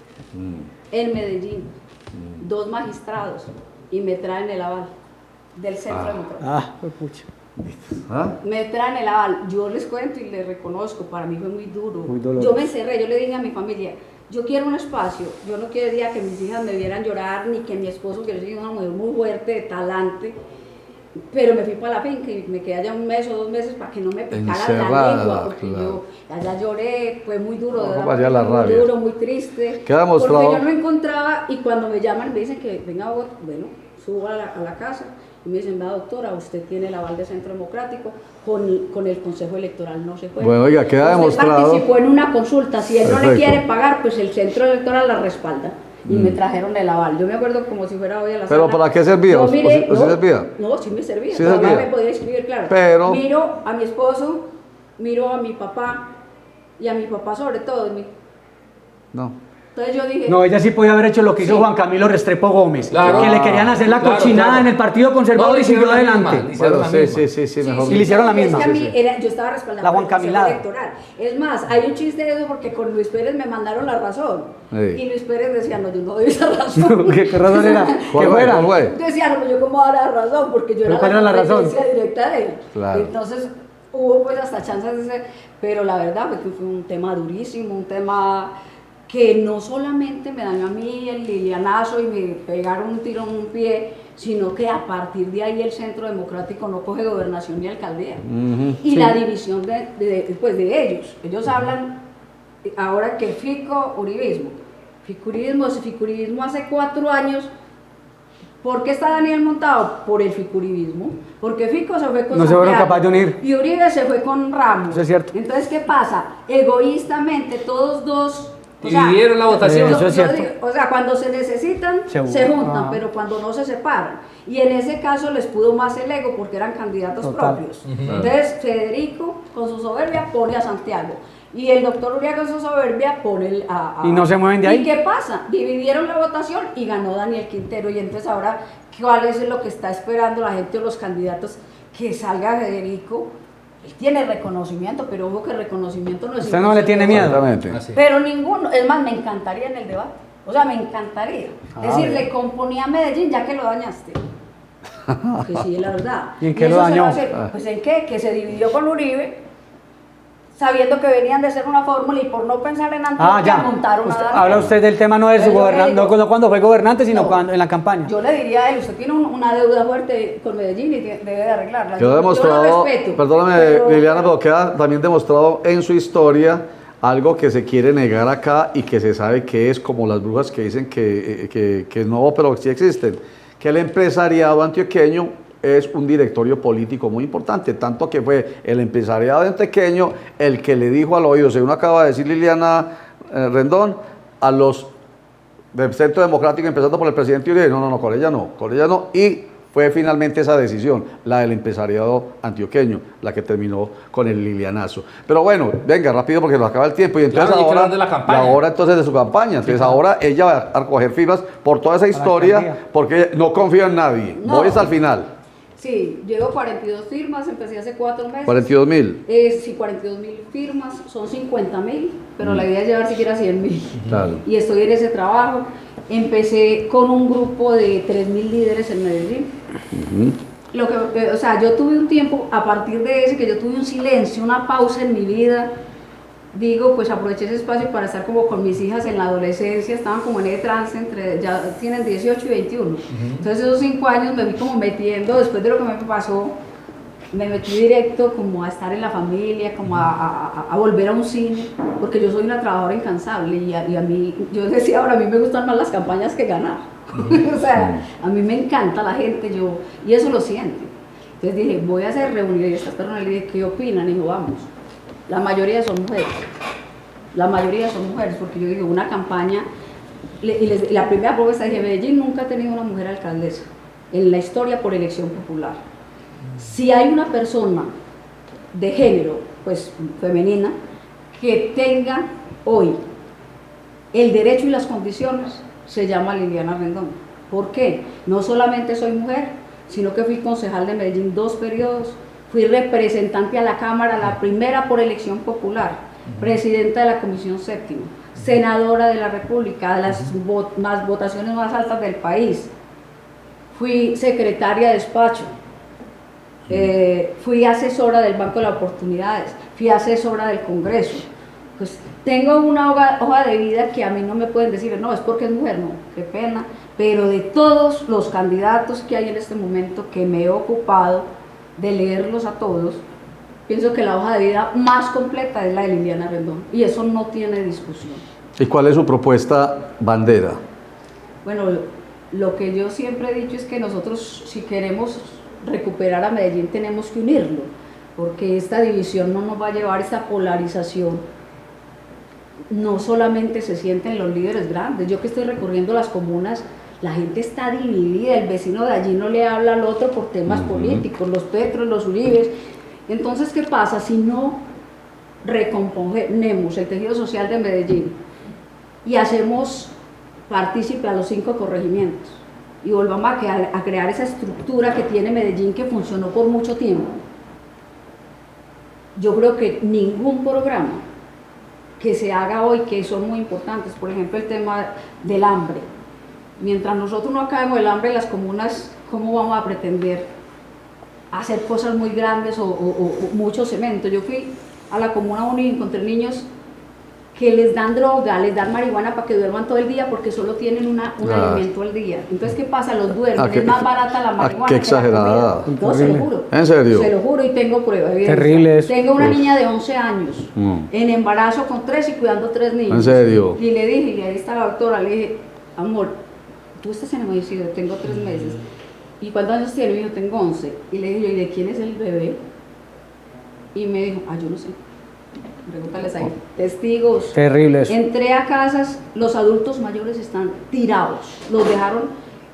en Medellín, 2 magistrados, y me traen el aval del Centro Democrático. Ah, pues pucha. ¿Ah? Me traen el aval, yo les cuento y les reconozco, para mí fue muy duro. Muy doloroso. Yo me encerré, yo le dije a mi familia, yo quiero un espacio, yo no quería que mis hijas me vieran llorar, ni que mi esposo, que yo soy una mujer muy fuerte, de talante, pero me fui para la finca y me quedé allá 1 mes o 2 meses para que no me picara Encerrada, la lengua, porque claro. yo allá lloré, fue muy duro, de verdad, vaya la muy rabia. duro, muy triste, Queda mostrado. porque yo no encontraba, y cuando me llaman me dicen que venga a Bogotá, bueno, subo a la casa, y me dicen, va doctora, usted tiene el aval de Centro Democrático, con el Consejo Electoral no se puede. Bueno, oiga, queda Usted demostrado. participó en una consulta, si él no le Perfecto. quiere pagar, pues el Centro Electoral la respalda. Y me trajeron el aval. Yo me acuerdo como si fuera hoy a la ¿Pero sala. para qué servía? Yo ¿O miré, sí servía? No, sí me servía. Sí Todavía servía. me podía inscribir, claro. Pero- Miro a mi esposo, miro a mi papá, y a mi papá sobre todo. No. Entonces yo dije... No, ella sí podía haber hecho lo que hizo Sí. Juan Camilo Restrepo Gómez, Claro. que le querían hacer la Claro, cochinada claro. en el Partido Conservador No, y siguió hicieron la misma, adelante. hicieron Bueno, la sí, misma. sí, mejor. Y le hicieron la Es misma. que a mí Sí, sí. yo estaba respaldada La por el Consejo Juancamilada. Electoral. Es más, hay un chiste de eso porque con Luis Pérez me mandaron la razón. Sí. Y Luis Pérez decía, no, yo no doy esa razón. ¿Qué razón era? ¿Cuál ¿Qué fue? fuera? ¿Cuál fue? Decía, no, yo cómo dar la razón, porque yo ¿Pero era cuál era la razón? competencia directa de él. Claro. Entonces hubo pues hasta chances de ser, pero la verdad fue que fue un tema durísimo, un tema que no solamente me dañó a mí el lilianazo y me pegaron un tiro en un pie, sino que a partir de ahí el Centro Democrático no coge gobernación ni alcaldía. Y la división pues de ellos. Ellos hablan ahora que fico-uribismo. Fico-uribismo hace 4 años. ¿Por qué está Daniel montado? Por el ficuribismo. Porque Fico se fue con No se fueron Santiago, capaces de unir. y Uribe se fue con Ramos. Eso es cierto. Entonces, ¿qué pasa? Egoístamente, todos dos... Dividieron la votación. Eso es cierto. o sea, cuando se necesitan, Se se unen. juntan, Ah. pero cuando no se separan. Y en ese caso les pudo más el ego porque eran candidatos Total. propios. Entonces, Federico, con su soberbia, pone a Santiago. Y el doctor Uribe, con su soberbia, pone Y no se mueven de ahí. ¿Y qué pasa? Dividieron la votación y ganó Daniel Quintero. Y entonces ahora, ¿cuál es lo que está esperando la gente o los candidatos? Que salga Federico. Él tiene reconocimiento, pero ojo que el reconocimiento no es... ¿Usted no le tiene miedo? Exactamente. Así. Pero ninguno, es más, me encantaría en el debate. O sea, me encantaría. Ah, es decir, bien. le componía a Medellín ya que lo dañaste. Que sí, la verdad. ¿Y en qué eso lo se dañó? va a hacer, pues en qué, que se dividió con Uribe, sabiendo que venían de hacer una fórmula y por no pensar en Antioquia Ah, ya. montaron a Daniel. Habla usted del tema no de su Pero yo le gobernante, digo- no cuando fue gobernante, sino No. cuando, en la campaña. Yo le diría a él, usted tiene una deuda fuerte con Medellín y debe de arreglarla. Quedó Yo demostrado, lo respeto, perdóname pero- Liliana, pero queda también demostrado en su historia algo que se quiere negar acá y que se sabe que es como las brujas que dicen que no, pero sí existen, que el empresariado antioqueño es un directorio político muy importante, tanto que fue el empresariado antioqueño el que le dijo al oído, según acaba de decir Liliana Rendón, a los del Centro Democrático, empezando por el presidente Uribe, no, con ella no, y fue finalmente esa decisión, la del empresariado antioqueño, la que terminó con el lilianazo. Pero bueno, venga, rápido porque nos acaba el tiempo, y entonces Claro, hay que ahora, hablar de la campaña. y ahora entonces de su campaña, entonces ahora ella va a recoger firmas por toda esa historia, alcaldía. porque no confío en nadie, No. voy hasta el final, Sí, llevo 42 firmas, empecé hace 4 meses. 42.000. Sí, 42.000 firmas, son 50.000, pero la idea es llevar siquiera 100.000. Claro. Y estoy en ese trabajo. Empecé con un grupo de 3.000 líderes en Medellín. O sea, yo tuve un tiempo, a partir de ese, que yo tuve un silencio, una pausa en mi vida. Digo, pues aproveché ese espacio para estar como con mis hijas en la adolescencia, estaban como en ese trance, ya tienen 18 y 21. Entonces esos 5 años me fui como metiendo, después de lo que me pasó, me metí directo como a estar en la familia, como a volver a un cine, porque yo soy una trabajadora incansable y a mí, yo decía ahora, a mí me gustan más las campañas que ganar. O sea, a mí me encanta la gente, y eso lo siente. Entonces dije, voy a hacer reuniones, y estas personas le dije, ¿qué opinan? Y dijo, vamos. La mayoría son mujeres. La mayoría son mujeres, porque yo digo, una campaña, la primera propuesta dije, Medellín nunca ha tenido una mujer alcaldesa en la historia por elección popular. Si hay una persona de género, pues femenina, que tenga hoy el derecho y las condiciones, se llama Liliana Rendón. ¿Por qué? No solamente soy mujer, sino que fui concejal de Medellín 2 periodos, fui representante a la Cámara, la primera por elección popular, presidenta de la Comisión Séptima, senadora de la República, de las votaciones más altas del país. fui secretaria de despacho, fui asesora del Banco de las Oportunidades, fui asesora del Congreso. Pues tengo una hoja de vida que a mí no me pueden decir, no, es porque es mujer, no, qué pena, pero de todos los candidatos que hay en este momento, que me he ocupado de leerlos a todos, pienso que la hoja de vida más completa es la de Liliana Rendón, y eso no tiene discusión. ¿Y cuál es su propuesta bandera? Bueno, lo que yo siempre he dicho es que nosotros, si queremos recuperar a Medellín, tenemos que unirlo, porque esta división no nos va a llevar, esta polarización no solamente se sienten los líderes grandes. Yo que estoy recorriendo las comunas, la gente está dividida, el vecino de allí no le habla al otro por temas políticos, los Petros, los Uribes. Entonces, ¿qué pasa si no recomponemos el tejido social de Medellín y hacemos partícipe a los 5 corregimientos y volvamos a crear esa estructura que tiene Medellín, que funcionó por mucho tiempo? Yo creo que ningún programa que se haga hoy, que son muy importantes, por ejemplo el tema del hambre, mientras nosotros no acabemos el hambre en las comunas, ¿cómo vamos a pretender hacer cosas muy grandes o mucho cemento? Yo fui a la comuna 1 y encontré niños que les dan droga, les dan marihuana para que duerman todo el día porque solo tienen un alimento al día. Entonces, ¿qué pasa? Los duermen, es más barata la marihuana. Qué exagerada. No, se lo juro. ¿En serio? Se lo juro y tengo pruebas. Terrible eso. Tengo una niña de 11 años, en embarazo con 3 y cuidando 3 niños. ¿En serio? Y le dije, y ahí está la doctora, le dije, amor, tú estás en el municipio, tengo 3 meses. ¿Y cuántos años tiene? Me dijo, tengo 11. Y le dije, ¿y de quién es el bebé? Y me dijo, yo no sé. Pregúntales ahí. Testigos. Terrible eso. Entré a casas, los adultos mayores están tirados. Los dejaron,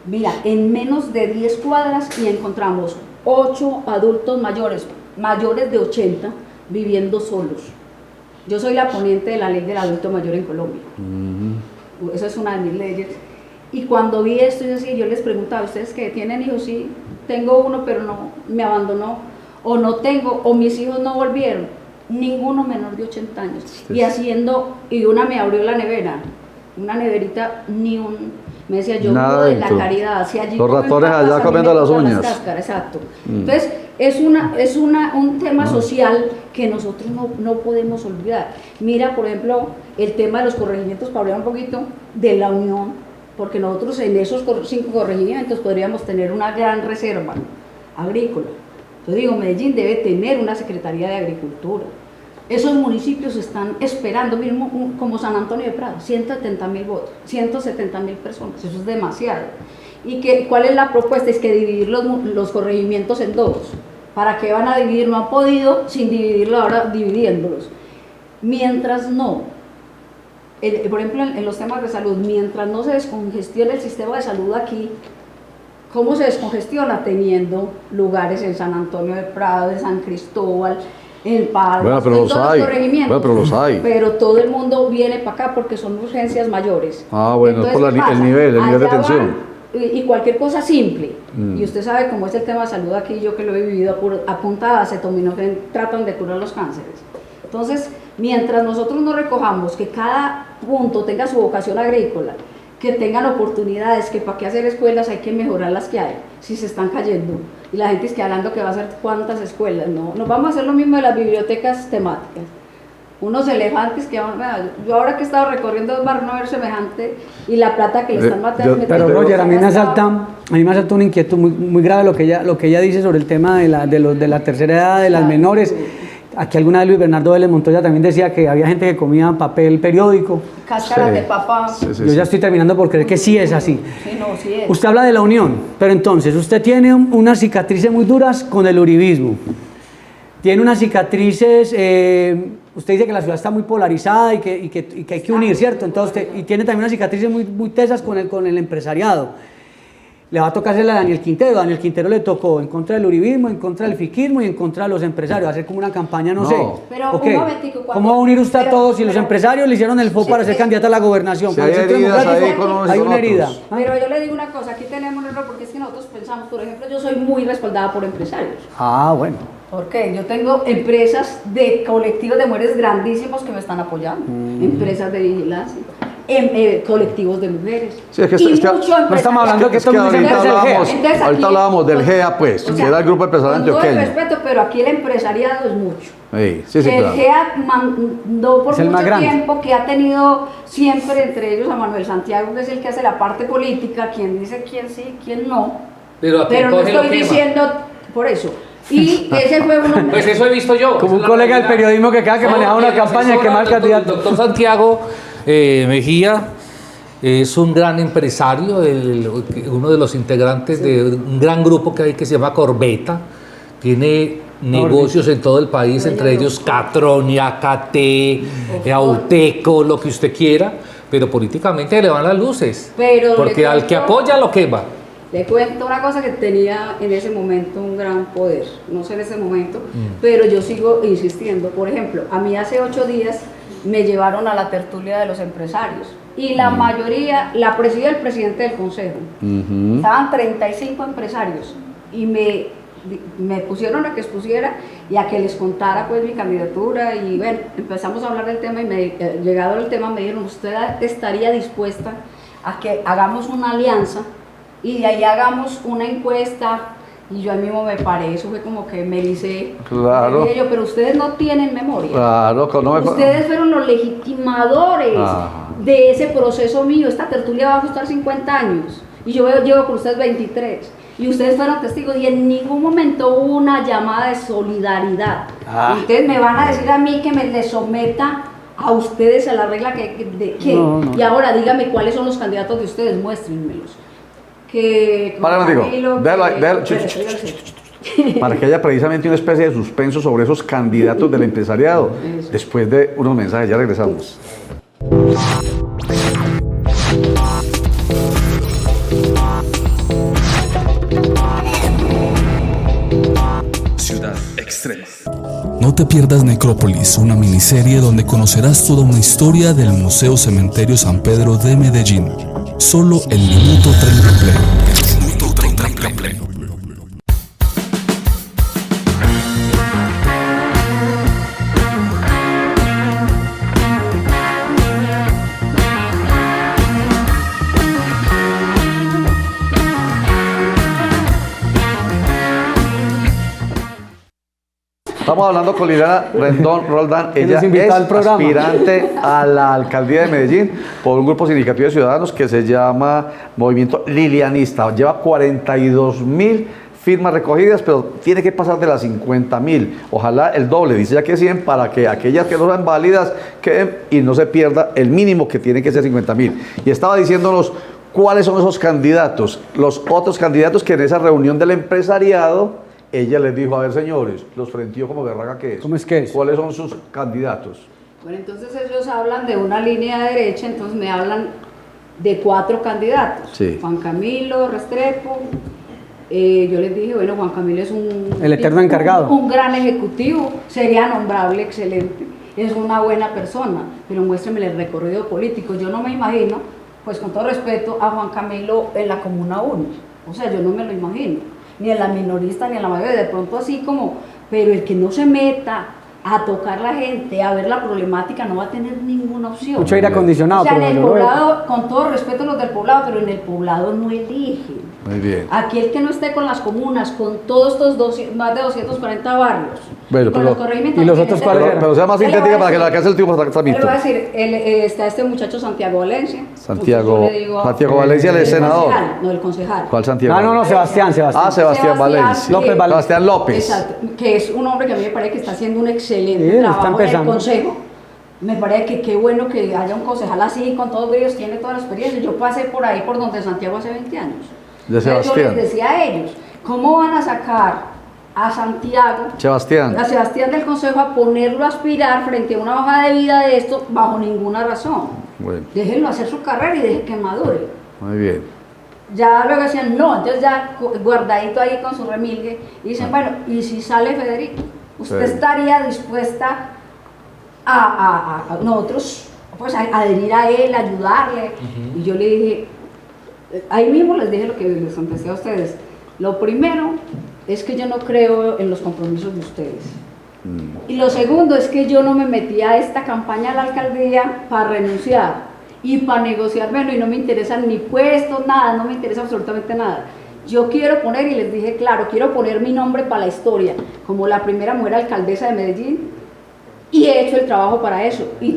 mira, en menos de 10 cuadras y encontramos 8 adultos mayores de 80, viviendo solos. Yo soy la ponente de la ley del adulto mayor en Colombia. Esa es una de mis leyes. Y cuando vi esto, yo les preguntaba, ¿ustedes qué tienen hijos? Sí, tengo uno, pero no, me abandonó. O no tengo, o mis hijos no volvieron. Ninguno menor de 80 años. Y una me abrió la nevera, una neverita, me decía, yo vivo de la caridad. Si allí los ratones papas, allá comiendo las uñas. Cáscaras, exacto. Entonces, es un tema social que nosotros no podemos olvidar. Mira, por ejemplo, el tema de los corregimientos, para hablar un poquito de la unión, porque nosotros en esos 5 corregimientos podríamos tener una gran reserva agrícola. Yo digo, Medellín debe tener una Secretaría de Agricultura. Esos municipios están esperando, mismo como San Antonio de Prado, 170.000 votos, 170.000 personas, eso es demasiado. ¿Y cuál es la propuesta? Es que dividir los corregimientos en 2. ¿Para qué van a dividir? No han podido sin dividirlo, ahora dividiéndolos. Mientras no, por ejemplo en los temas de salud, mientras no se descongestione el sistema de salud aquí, ¿cómo se descongestiona? Teniendo lugares en San Antonio de Prado, en San Cristóbal, en Palmas, bueno, pero en todos los corregimientos. Bueno, pero los hay. Pero todo el mundo viene para acá porque son urgencias mayores. Bueno, entonces, por el nivel de allá atención. Y cualquier cosa simple. Y usted sabe cómo es el tema de salud aquí, yo que lo he vivido a punta de acetaminofén, tratan de curar los cánceres. Entonces, mientras nosotros no recojamos que cada punto tenga su vocación agrícola, que tengan oportunidades, que para qué hacer escuelas hay que mejorar las que hay, si se están cayendo. Y la gente es que hablando que va a hacer cuántas escuelas, no, nos vamos a hacer lo mismo de las bibliotecas temáticas. Unos elefantes que van, yo ahora que he estado recorriendo 2 barrios no ver semejante y la plata que le están matando. Pero Roger, a mí me asalta una inquietud muy grave lo que ella dice sobre el tema de la tercera edad, de las menores. Aquí alguna vez Luis Bernardo Vélez Montoya también decía que había gente que comía papel periódico. Cáscaras de papa. Yo ya estoy terminando por creer que sí es así. Sí, no, sí es. Usted habla de la unión, pero entonces usted tiene unas cicatrices muy duras con el uribismo. Tiene unas cicatrices, usted dice que la ciudad está muy polarizada y que hay que unir, ¿cierto? Entonces, y tiene también unas cicatrices muy tesas con el empresariado. Le va a tocar hacerle a Daniel Quintero. Daniel Quintero le tocó en contra del uribismo, en contra del fiquismo y en contra de los empresarios. Hacer como una campaña, no sé. Pero okay. un momentico, ¿Cómo va a unir usted a todos si los empresarios le hicieron el FO para ser candidato a la gobernación? Si hay heridas ahí con unos y hay con una otros. herida. Pero yo le digo una cosa, aquí tenemos un error porque es que nosotros pensamos, por ejemplo, yo soy muy respaldada por empresarios. Bueno. ¿Por qué? Yo tengo empresas de colectivos de mujeres grandísimos que me están apoyando, empresas de vigilancia. colectivos de mujeres. Sí, es que- y es que- mucho no estamos hablando que Es que todo el mundo ahorita dice el GEA. hablábamos, Entonces, aquí- ahorita hablábamos del GEA, pues, O que sea, era el grupo empresarial con todo el antioqueño. respeto, pero aquí el empresariado es mucho. Sí, Que el claro. GEA mandó por Es el más mucho grande. tiempo, que ha tenido siempre entre ellos a Manuel Santiago, que es el que hace la parte política, quien dice quién sí, quién no. Pero a quien Pero no coge lo estoy quema. diciendo por eso. Y ese fue uno. Pues eso he visto yo. Como Esa un es la colega del realidad. periodismo que cada que manejaba una el campaña asesor, que mal el candidato. doctor Santiago Mejía es un gran empresario, uno de los integrantes de un gran grupo que hay que se llama Corbeta. Tiene negocios en todo el país, entre ellos Catronia, KT, Auteco, lo que usted quiera, pero políticamente le van las luces. Pero porque le al que cuento- apoya lo quema. Le cuento una cosa que tenía en ese momento un gran poder, no sé en ese momento, pero yo sigo insistiendo. Por ejemplo, a mí hace 8 días me llevaron a la tertulia de los empresarios y la mayoría, la presidía el presidente del consejo. Estaban 35 empresarios y me pusieron a que expusiera y a que les contara pues mi candidatura y bueno, empezamos a hablar del tema y llegado el tema me dijeron, ¿usted estaría dispuesta a que hagamos una alianza y de ahí hagamos una encuesta? Y yo ahí mismo me paré, eso fue como que me dice, Claro. yo, pero ustedes no tienen memoria. Claro, no me- Ustedes fueron los legitimadores Ajá. de ese proceso mío. Esta tertulia va a costar 50 años y yo llevo con ustedes 23. Y ustedes fueron testigos y en ningún momento hubo una llamada de solidaridad. Ustedes me van a decir a mí que me les someta a ustedes a la regla de qué. No, no. Y ahora dígame cuáles son los candidatos de ustedes, muéstrenmelos. Que Para, digo, Camilo, déjalo, que- para que haya precisamente una especie de suspenso sobre esos candidatos del empresariado. Eso. Después de unos mensajes, ya regresamos. Ciudad Extrema. No te pierdas Necrópolis, una miniserie donde conocerás toda una historia del Museo Cementerio San Pedro de Medellín. Solo el Minuto 30 Play. Minuto 30 Play. Estamos hablando con Liliana Rendón Roldán. Que Ella nos invitó es al programa. aspirante a la alcaldía de Medellín por un grupo significativo de ciudadanos que se llama Movimiento Lilianista. Lleva 42.000 firmas recogidas, pero tiene que pasar de las 50.000. Ojalá el doble, dice ya que 100, para que aquellas que no sean válidas queden y no se pierda el mínimo que tiene que ser 50.000. Y estaba diciéndonos cuáles son esos candidatos, los otros candidatos que en esa reunión del empresariado ella les dijo, a ver señores, los frenteó como berraca que es. ¿Cómo es que es? ¿Cuáles son sus candidatos? Bueno, entonces ellos hablan de una línea derecha, entonces me hablan de 4 candidatos. Sí. Juan Camilo Restrepo. Yo les dije, bueno, Juan Camilo es El eterno encargado. un gran ejecutivo, sería nombrable, excelente, es una buena persona, pero muéstrenme el recorrido político. Yo no me imagino, pues con todo respeto, a Juan Camilo en la Comuna 1. O sea, yo no me lo imagino. Ni en la minorista, ni en la mayoría, de pronto así como, pero el que no se meta a tocar la gente, a ver la problemática, no va a tener ninguna opción. Mucho aire acondicionado. O sea, en pero el yo lo veo. poblado, con todo respeto a los del poblado, pero en el poblado no eligen. Muy bien. Aquí el que no esté con las comunas, con todos estos más de 240 barrios, Bueno, con pero- los corregimientos, ¿y los no otros tiene cuáles sentido. Pero sea más Yo le voy sintética a para que la decir- alcance el tiempo yo le tramito. voy a decir, está este muchacho Santiago Valencia. Santiago- Entonces yo le digo- Santiago Valencia, el senador. concejal, no, el concejal. ¿Cuál Santiago? No, Sebastián. Ah, Sebastián Valencia. López Valencia. Sebastián López. Exacto, que es un hombre que a mí me parece que está haciendo un excelente Sí, está trabajo en el empezando. consejo. Me parece que qué bueno que haya un concejal así, con todos ellos, tiene toda la experiencia. Yo pasé por ahí, por donde Santiago hace 20 años. De Entonces, Sebastián. yo les decía a ellos, ¿cómo van a sacar a Santiago, Sebastián. a Sebastián del consejo, a ponerlo a aspirar frente a una hoja de vida de esto bajo ninguna razón? Bueno, Déjenlo hacer su carrera y dejen que madure. muy bien. Ya luego decían, no, entonces ya guardadito ahí con su remilgue, y dicen, bueno, ¿y si sale Federico? ¿Usted Sí. estaría dispuesta a nosotros, pues, a adherir a él, a ayudarle? Y yo le dije, ahí mismo les dije lo que les contesté a ustedes. Lo primero es que yo no creo en los compromisos de ustedes. Y lo segundo es que yo no me metí a esta campaña a la alcaldía para renunciar. y para negociar menos, y no me interesan ni puestos, nada, no me interesa absolutamente nada. Yo quiero poner, y les dije claro, quiero poner mi nombre para la historia, como la primera mujer alcaldesa de Medellín, y he hecho el trabajo para eso, y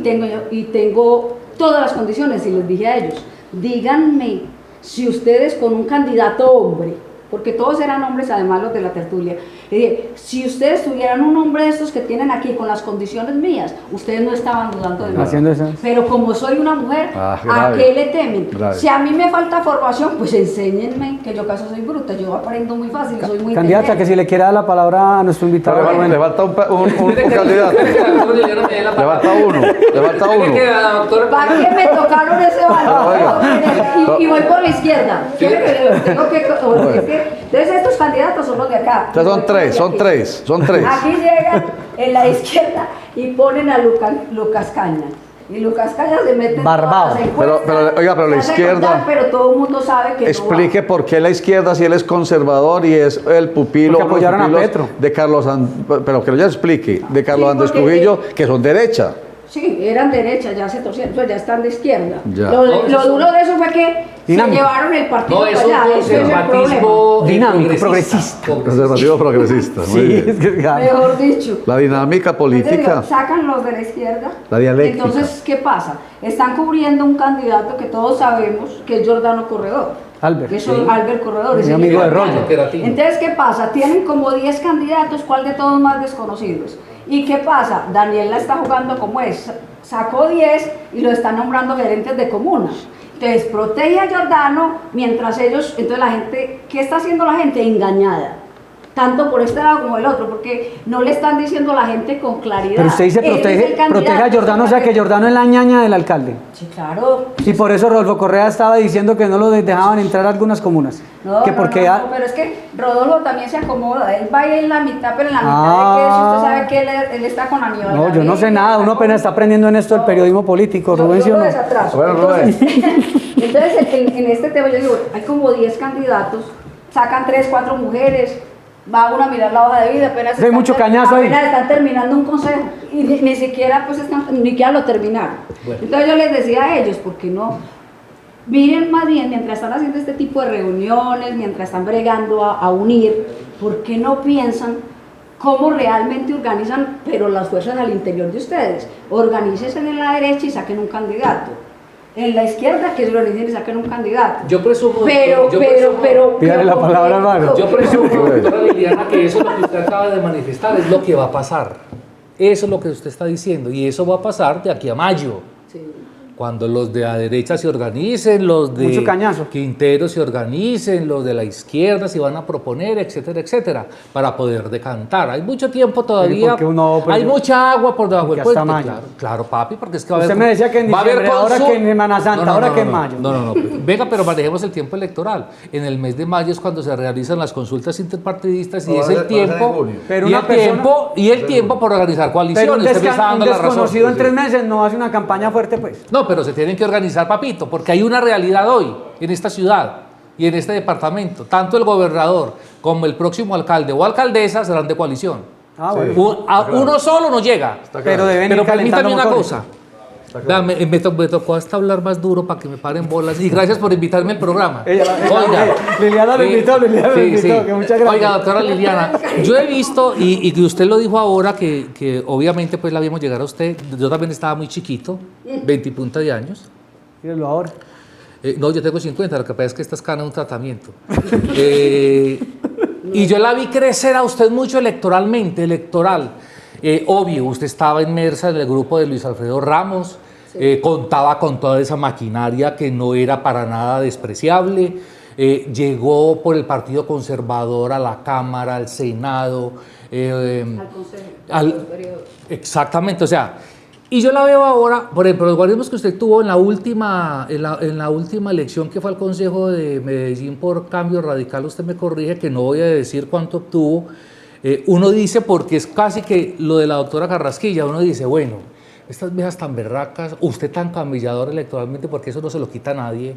tengo todas las condiciones, y les dije a ellos, díganme si ustedes con un candidato hombre, porque todos eran hombres además los de la tertulia, le dije, si ustedes tuvieran un hombre de estos que tienen aquí con las condiciones mías, ustedes no estaban dudando de mí. Haciendo eso. Pero como soy una mujer, ¿a qué le temen? Si a mí me falta formación, pues enséñenme, que yo acaso soy bruta, yo aprendo muy fácil, soy muy Candidata, inteligente. que si le quiere dar la palabra a nuestro invitado. Le falta un candidato. Le falta uno. ¿Para qué me tocaron ese valor? Y voy por la izquierda. Entonces estos candidatos son los de acá. Entonces son tres. Aquí llegan en la izquierda y ponen a Lucas Caña. Y Lucas Caña se mete en Barbado. todas las encuestas, Pero la se hace izquierda. contar, pero todo el mundo sabe que Explique por qué la izquierda, si él es conservador y es el pupilo. Porque apoyaron a pupilos Petro. De Carlos pero que lo ya explique. De Carlos Sí, Andrés porque- Trujillo, que son derecha. Sí, eran derechas, ya se torcieron, pues ya están de izquierda. Ya. Lo duro de eso fue que Dinámico. se llevaron el partido No, es para allá, un ese es el problema. conservatismo Dinámico, progresista. Conservativo progresista. Muy Sí, bien. es que Mejor dicho. La dinámica Entonces, política. digo, sacan los de la izquierda. La dialéctica. Entonces, ¿qué pasa? Están cubriendo un candidato que todos sabemos que es Giordano Corredor. Albert. Que es Sí. Albert Corredor. Mi ese amigo de Giordano. Rollo. Entonces, ¿qué pasa? Tienen como 10 candidatos, ¿cuál de todos más desconocidos? ¿Y qué pasa? Daniel la está jugando como es. Sacó 10 y lo están nombrando gerentes de comunas. Entonces, protege a Giordano mientras ellos, entonces la gente, ¿qué está haciendo la gente? Engañada. Tanto por este lado como el otro, porque no le están diciendo a la gente con claridad. Pero usted dice Él es el protege a candidato. Giordano, o sea que Giordano es la ñaña del alcalde. Sí, claro. Y por eso Rodolfo Correa estaba diciendo que no lo dejaban entrar a algunas comunas. No, que no, porque no, pero es que Rodolfo también se acomoda. Él va ahí en la mitad, pero en la mitad de que si usted sabe que él está con Aníbal. No, yo no sé nada, uno apenas está aprendiendo en esto del periodismo político, Rubén, ¿sí o Yo lo no? desatraso. Bueno, Rubén. Entonces, en este tema yo digo, hay como 10 candidatos, sacan 3, 4 mujeres, va uno a mirar la hoja de vida, apenas, Hay mucho cañazo ahí. apenas están terminando un consejo y ni siquiera pues ni siquiera lo terminaron. Bueno. Entonces yo les decía a ellos, ¿por qué no? Miren más bien, mientras están haciendo este tipo de reuniones, mientras están bregando a unir, ¿por qué no piensan cómo realmente organizan, pero las fuerzas al interior de ustedes? Organícense en la derecha y saquen un candidato. En la izquierda que se organicen y saquen un candidato. Yo presumo, Pero, yo pero, presumo- pero... Pídale la palabra, hermano. Yo presumo, doctora Liliana, que eso es lo que usted acaba de manifestar, es lo que va a pasar. Eso es lo que usted está diciendo, y eso va a pasar de aquí a mayo. Sí. Cuando los de la derecha se organicen, los de Mucho cañazo. Quintero se organicen, los de la izquierda se van a proponer, etcétera, etcétera, para poder decantar. Hay mucho tiempo todavía, porque uno, pues, hay mucha agua por debajo del porque hasta puente. mayo. Claro, claro, papi, porque es que va a Usted haber... me decía que en va a haber diciembre, ahora que en Semana Santa, ahora que en mayo. No. Venga, pero manejemos el tiempo electoral. En el mes de mayo es cuando se realizan las consultas interpartidistas y No, es va a el ser en tiempo... junio. Pero y una el persona- tiempo, y el tiempo por organizar Pero un, coaliciones. Usted me está dando la razón. desconocido en 3 meses no hace una campaña fuerte, pues. No, pero se tienen que organizar, papito, porque hay una realidad hoy en esta ciudad y en este departamento. Tanto el gobernador como el próximo alcalde o alcaldesa serán de coalición. Ah, bueno. Uno solo no llega. Pero deben Pero ir calentando permítame una motores. cosa. Vea, me tocó hasta hablar más duro para que me paren bolas. Y gracias por invitarme al programa. Liliana lo invitó, Liliana lo invitó, que muchas gracias. Oiga, doctora Liliana, yo he visto, y que usted lo dijo ahora, que obviamente pues la vimos llegar a usted. Yo también estaba muy chiquito, 20 y punta de años. Mírenlo ahora. No, yo tengo 50, lo que pasa es que esta es cana un tratamiento. Y yo la vi crecer a usted mucho electoral. Obvio, usted estaba inmersa en el grupo de Luis Alfredo Ramos, contaba con toda esa maquinaria que no era para nada despreciable, llegó por el Partido Conservador a la Cámara, al Senado, Al consejo. al- los periodos. exactamente, o sea, y yo la veo ahora, por ejemplo, los guarismos que usted tuvo en la última elección que fue al Consejo de Medellín por Cambio Radical, usted me corrige que no voy a decir cuánto obtuvo. Uno dice, porque es casi que lo de la doctora Carrasquilla, uno dice, bueno, estas viejas tan berracas, usted tan camillador electoralmente, porque eso no se lo quita a nadie.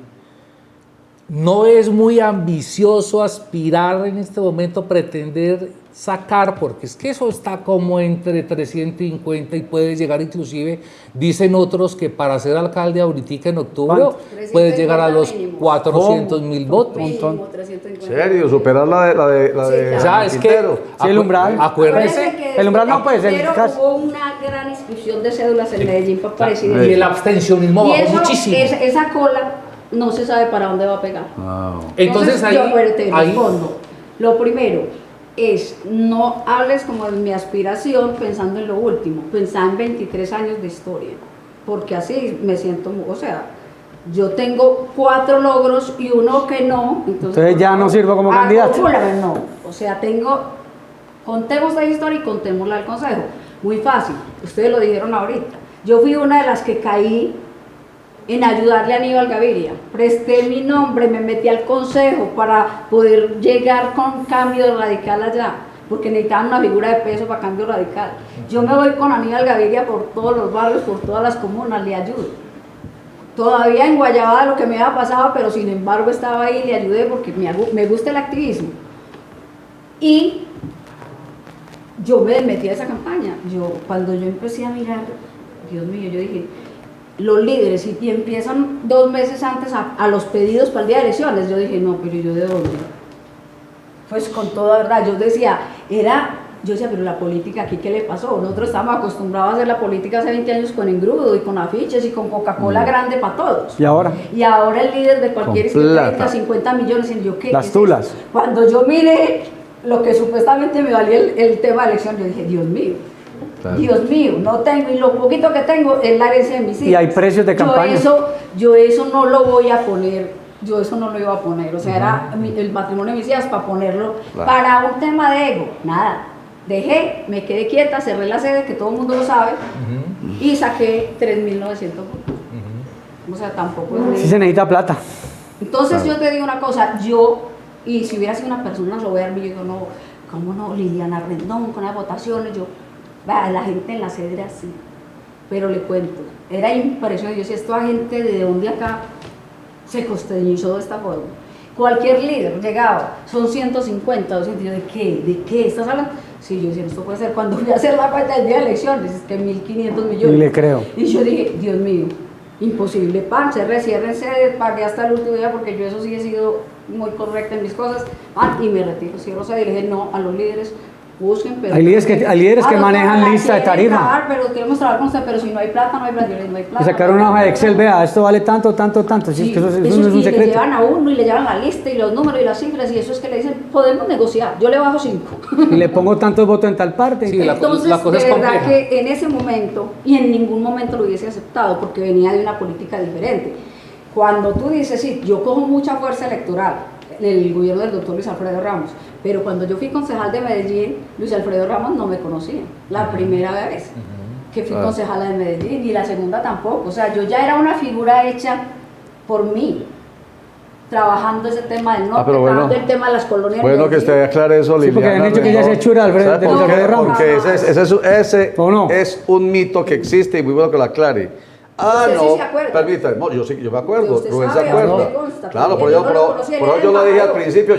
no es muy ambicioso aspirar en este momento, pretender sacar, porque es que eso está como entre 350 y puede llegar inclusive, dicen otros que para ser alcalde ahorita en octubre puede llegar a los 400.000 votos. Mínimo 350. ¿Serio? ¿Superar la de O sea, es que Quintero? Sí, el umbral. Acuérdense. El umbral no puede ser, Pero casi. hubo una gran inscripción de cédulas en Medellín para presidente. Y el abstencionismo Y bajó eso, muchísimo. esa cola no se sabe para dónde va a pegar. Entonces ahí, yo te ahí respondo. Lo primero es, no hables como de mi aspiración pensando en lo último, pensá en 23 años de historia, porque así me siento, o sea, yo tengo 4 logros y uno que no, Entonces ya no sirvo como candidato. No, o sea, contemos la historia y contémosla al consejo. Muy fácil, ustedes lo dijeron ahorita. Yo fui una de las que caí en ayudarle a Aníbal Gaviria. Presté mi nombre, me metí al consejo para poder llegar con Cambio Radical allá, porque necesitaban una figura de peso para Cambio Radical. Yo me voy con Aníbal Gaviria por todos los barrios, por todas las comunas, le ayudo. Todavía en Guayabada lo que me había pasado, pero sin embargo estaba ahí y le ayudé porque me gusta el activismo. Y yo me metí a esa campaña. Cuando yo empecé a mirar, Dios mío, yo dije, los líderes, y empiezan 2 meses antes a los pedidos para el día de elecciones, yo dije, no, pero ¿yo de dónde? Pues con toda verdad, yo decía, pero la política aquí, ¿qué le pasó? Nosotros estábamos acostumbrados a hacer la política hace 20 años con engrudo y con afiches y con Coca-Cola grande para todos. ¿Y ahora? Y ahora el líder de cualquier Con plata. institución 50 millones, y yo, ¿qué? Las ¿qué es tulas. esto? Cuando yo miré lo que supuestamente me valía el tema de elección, yo dije, Dios mío. Claro. Dios mío, no tengo, y lo poquito que tengo es la herencia de mis hijos. Y hay precios de campaña. Yo eso no lo voy a poner, yo eso no lo iba a poner, o sea, era el matrimonio de mis hijas para ponerlo, Claro. para un tema de ego, nada. Dejé, me quedé quieta, cerré la sede, que todo el mundo lo sabe, y saqué 3.900 votos. O sea, tampoco es... Sí se necesita plata. Entonces yo te digo una cosa, y si hubiera sido una persona soberbia, yo digo, no, ¿cómo no? Liliana Rendón con las votaciones, la gente en la sede era así, pero le cuento, era impresionante. Yo decía, esta gente de dónde acá se costeñizó de esta forma. Cualquier líder llegaba, son 150, 200, yo, ¿de qué estás hablando? Sí, yo decía, esto puede ser, cuando fui a hacer la cuenta del día de elecciones, es que 1.500 millones. Y le creo. Y yo dije, Dios mío, imposible, ciérrense, pagué hasta el último día, porque yo eso sí he sido muy correcta en mis cosas, y me retiro, cierro sede, y le dije, no, a los líderes, busquen, pero... Hay líderes que manejan lista de tarifa. Trabajar, pero queremos trabajar con usted, pero si no hay plata, no hay plata, yo le digo, no hay plata. Y sacar una hoja de Excel, vea, esto vale tanto. Sí, Sí, es que eso no es y un le secreto. llevan a uno y le llevan la lista y los números y las cifras, y eso es que le dicen, podemos negociar, yo le bajo 5. Y le pongo tantos votos en tal parte. Sí, la Entonces, cosa es de verdad compleja. que en ese momento, y en ningún momento lo hubiese aceptado, porque venía de una política diferente. Cuando tú dices, sí, yo cojo mucha fuerza electoral en el gobierno del doctor Luis Alfredo Ramos, pero cuando yo fui concejal de Medellín, Luis Alfredo Ramos no me conocía, la primera vez que fui concejala de Medellín, y la segunda tampoco. O sea, yo ya era una figura hecha por mí, trabajando ese tema del norte, pero bueno, trabajando el tema de las colonias. Bueno, que usted aclare eso, Sí, porque Liliana han dicho que ella Rendón. se echura al ¿Sabe de por Luis qué? Alfredo Ramos. Porque ese ¿O no? es un mito que existe y muy bueno que lo aclare. Usted sí No, se acuerda. permítame, no, yo me acuerdo, Usted Rubén se sabe, acuerda. a mí me consta, Claro, porque por yo eso, no lo conocía, él era yo lo dije al embajador. principio,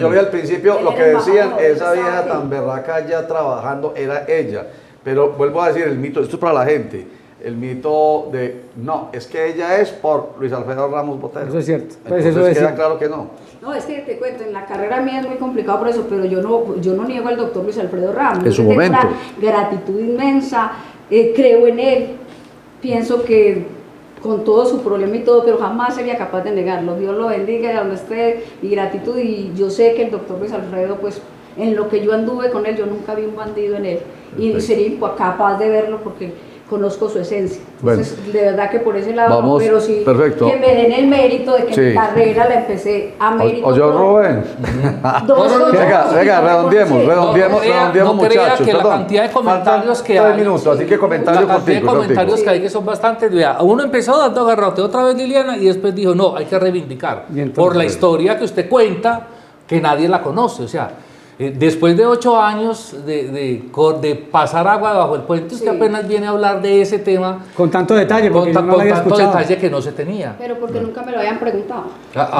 lo Él que era decían, embajador, esa estaba vieja aquí. tan berraca ya trabajando era ella. Pero vuelvo a decir, el mito, esto es para la gente, el mito de, no, es que ella es por Luis Alfredo Ramos Botero. Eso es cierto. Pues Entonces eso es queda cierto. claro que no. No, es que te cuento, en la carrera mía es muy complicado por eso, pero yo no niego al doctor Luis Alfredo Ramos. En su Yo tengo momento. una gratitud inmensa, creo en él, pienso que con todo su problema y todo, pero jamás sería capaz de negarlo. Dios lo bendiga, donde esté, mi gratitud, y yo sé que el doctor Luis Alfredo, pues, en lo que yo anduve con él, yo nunca vi un bandido en él, y sería capaz de verlo porque conozco su esencia. Entonces, de verdad que por ese lado, Vamos, pero sí, perfecto. que me den el mérito de que Sí. mi carrera la empecé a mérito. O yo, propio. Rubén. Dos cosas Venga, positivas, redondeemos, No crea muchachos. que la perdón. cantidad de comentarios Faltan que 3 hay, minutos, así que comentarios la cantidad de corticos, comentarios corticos. que hay que son bastantes. Vea, uno empezó dando garrote otra vez Liliana y después dijo, no, hay que reivindicar Y entonces, por la historia que usted cuenta, que nadie la conoce. O sea, Después de 8 años de pasar agua bajo el puente, usted Sí. apenas viene a hablar de ese tema Con tanto detalle, porque yo no lo había tanto escuchado. detalle que no se tenía. Pero porque nunca me lo habían preguntado.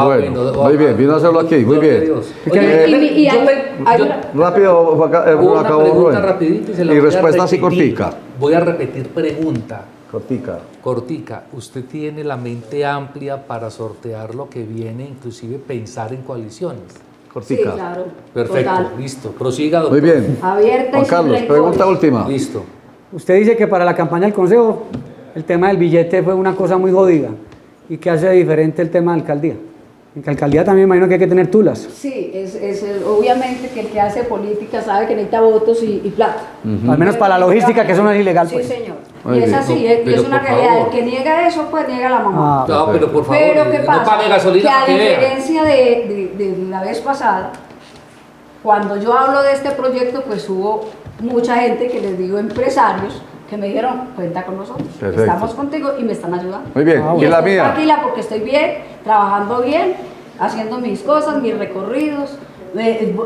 Bueno, muy bien, vino a hacerlo aquí, muy Gloria a bien. Dios. Y- Oye, y yo hay- te- hay yo- una- Rápido, hubo una acabó pregunta Rubén. rapidita y se la Y voy a respuesta así repetir. cortica. Voy a repetir pregunta. Cortica. Usted tiene la mente amplia para sortear lo que viene, inclusive pensar en coaliciones. Sí, Cortica. claro. Perfecto, Total. listo. Prosiga, doctor. Muy bien. Abierta y Juan sin Carlos, rencores. pregunta última. Listo. Usted dice que para la campaña del Consejo el tema del billete fue una cosa muy jodida. ¿Y qué hace diferente el tema de alcaldía? En que alcaldía también imagino que hay que tener tulas. Sí, obviamente que el que hace política sabe que necesita votos y plata. Al menos para la logística, que eso no es ilegal. Sí, Pues. señor. Muy Y es bien. así, No, y es pero una por realidad. favor. El que niega eso, pues niega la mamá. Ah, No, pero por favor, Pero ¿qué pasa? no pague Que gasolina a para que vea. diferencia de la vez pasada, cuando yo hablo de este proyecto, pues hubo mucha gente que les digo empresarios que me dijeron, cuenta con nosotros, Perfecto. estamos contigo y me están ayudando. Muy bien. Ah, Y la estoy mía. tranquila porque estoy bien, trabajando bien, haciendo mis cosas, mis recorridos,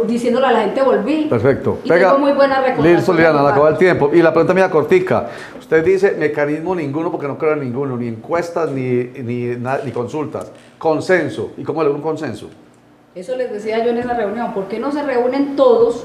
diciéndole a la gente volví. Perfecto. Y tengo muy buena recordación. Listo, Liliana, le acabó el tiempo. Y la pregunta mía cortica. Usted dice mecanismo ninguno porque no creo en ninguno, ni encuestas ni consultas. Consenso. ¿Y cómo le un consenso? Eso les decía yo en esa reunión. ¿Por qué no se reúnen todos?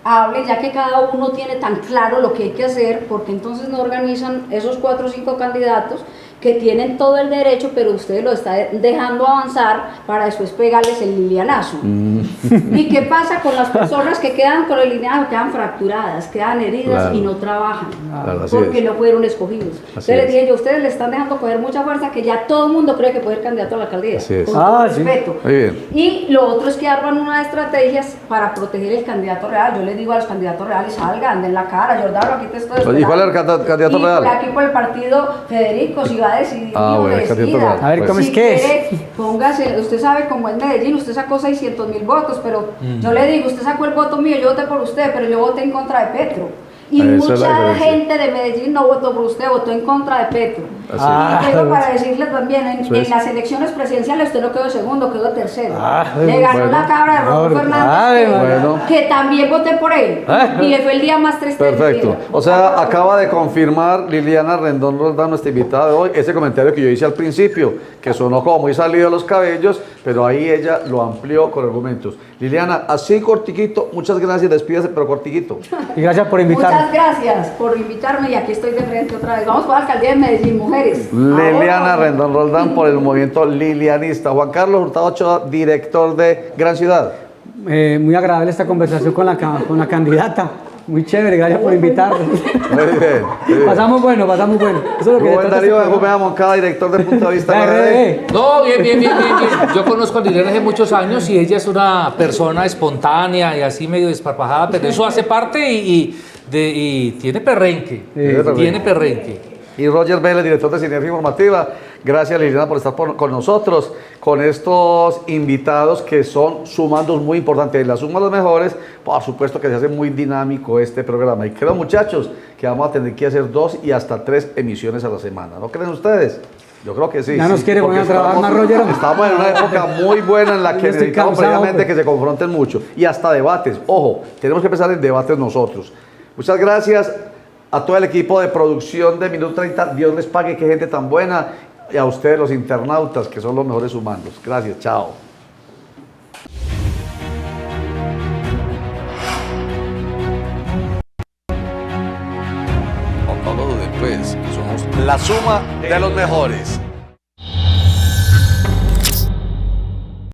Hablen, ya que cada uno tiene tan claro lo que hay que hacer, porque entonces no organizan esos 4 o 5 candidatos que tienen todo el derecho, pero ustedes lo están dejando avanzar para después pegarles el lilianazo. ¿Y qué pasa con las personas que quedan con el lilianazo? Quedan fracturadas, quedan heridas Claro. y no trabajan, Claro, así porque es. no fueron escogidos. Entonces les es. dije yo, ustedes le están dejando coger mucha fuerza, que ya todo el mundo cree que puede ser candidato a la alcaldía. Así es. Con todo Ah, sí. respeto. Muy bien. Y lo otro es que arman unas estrategias para proteger el candidato real. Yo les digo a los candidatos reales, salgan, den la cara, Jordano, aquí te estoy Oye, ¿y cuál es el esperando. candidato Y real? por aquí por el partido Federico, si va a decidir, Ah, no bueno, el candidato decida. real. A ver, ¿cómo es Si que es? quiere, póngase, usted sabe cómo es Medellín, usted sacó 600.000 votos, pero yo le digo, usted sacó el voto mío, yo voté por usted, pero yo voté en contra de Petro. Y Esa es la mucha diferencia. gente de Medellín no votó por usted, votó en contra de Petro. Así Ah, Y tengo para decirle también, Eso en es. las elecciones presidenciales usted no quedó segundo, quedó tercero. Ah, Le ganó bueno. la cabra de Rodolfo Ay, Hernández, bueno. que también voté por él. Ah. Y fue el día más triste de mi Perfecto. vida. O sea, acaba de confirmar Liliana Rendón Roldán, nuestra invitada de hoy, ese comentario que yo hice al principio, que sonó como muy salido de los cabellos, pero ahí ella lo amplió con argumentos. Liliana, así cortiquito, muchas gracias, despídase, pero cortiquito. Y gracias por Muchas invitarme. gracias por invitarme y aquí estoy de frente otra vez. Vamos por la alcaldía de Medellín, mujeres. Liliana Ahora. Rendón Roldán por el movimiento lilianista. Juan Carlos Hurtado Ochoa, director de Gran Ciudad. Muy agradable esta conversación con la candidata. Muy chévere, gracias por invitarme. Muy bien. Muy bien. Pasamos bueno, pasamos bueno. Eso es lo que se Rubén trata Darío este Benjumea programa. Moncada, director de Punto de Vista La RD. RD. No, bien. Yo conozco a Liliana hace muchos años y ella es una persona espontánea y así medio desparpajada, pero eso hace parte y tiene perrenque. Sí. Tiene perrenque. Y Roger Vélez, director de Sinergia Informativa. Gracias, Liliana, por estar con nosotros, con estos invitados que son sumandos muy importantes. La suma de los mejores, por supuesto que se hace muy dinámico este programa. Y creo, muchachos, que vamos a tener que hacer 2 y hasta 3 emisiones a la semana. ¿No creen ustedes? Yo creo que sí. Ya sí, nos quiere porque poner a trabajar más, Roger. Estamos en una época muy buena en la Yo que estoy necesitamos cansado, previamente pues. que se confronten mucho. Y hasta debates. Ojo, tenemos que empezar en debates nosotros. Muchas gracias a todo el equipo de producción de Minuto 30. Dios les pague, qué gente tan buena. Y a ustedes, los internautas, que son los mejores humanos. Gracias, chao. No lo duden, pues. Somos la suma de los mejores.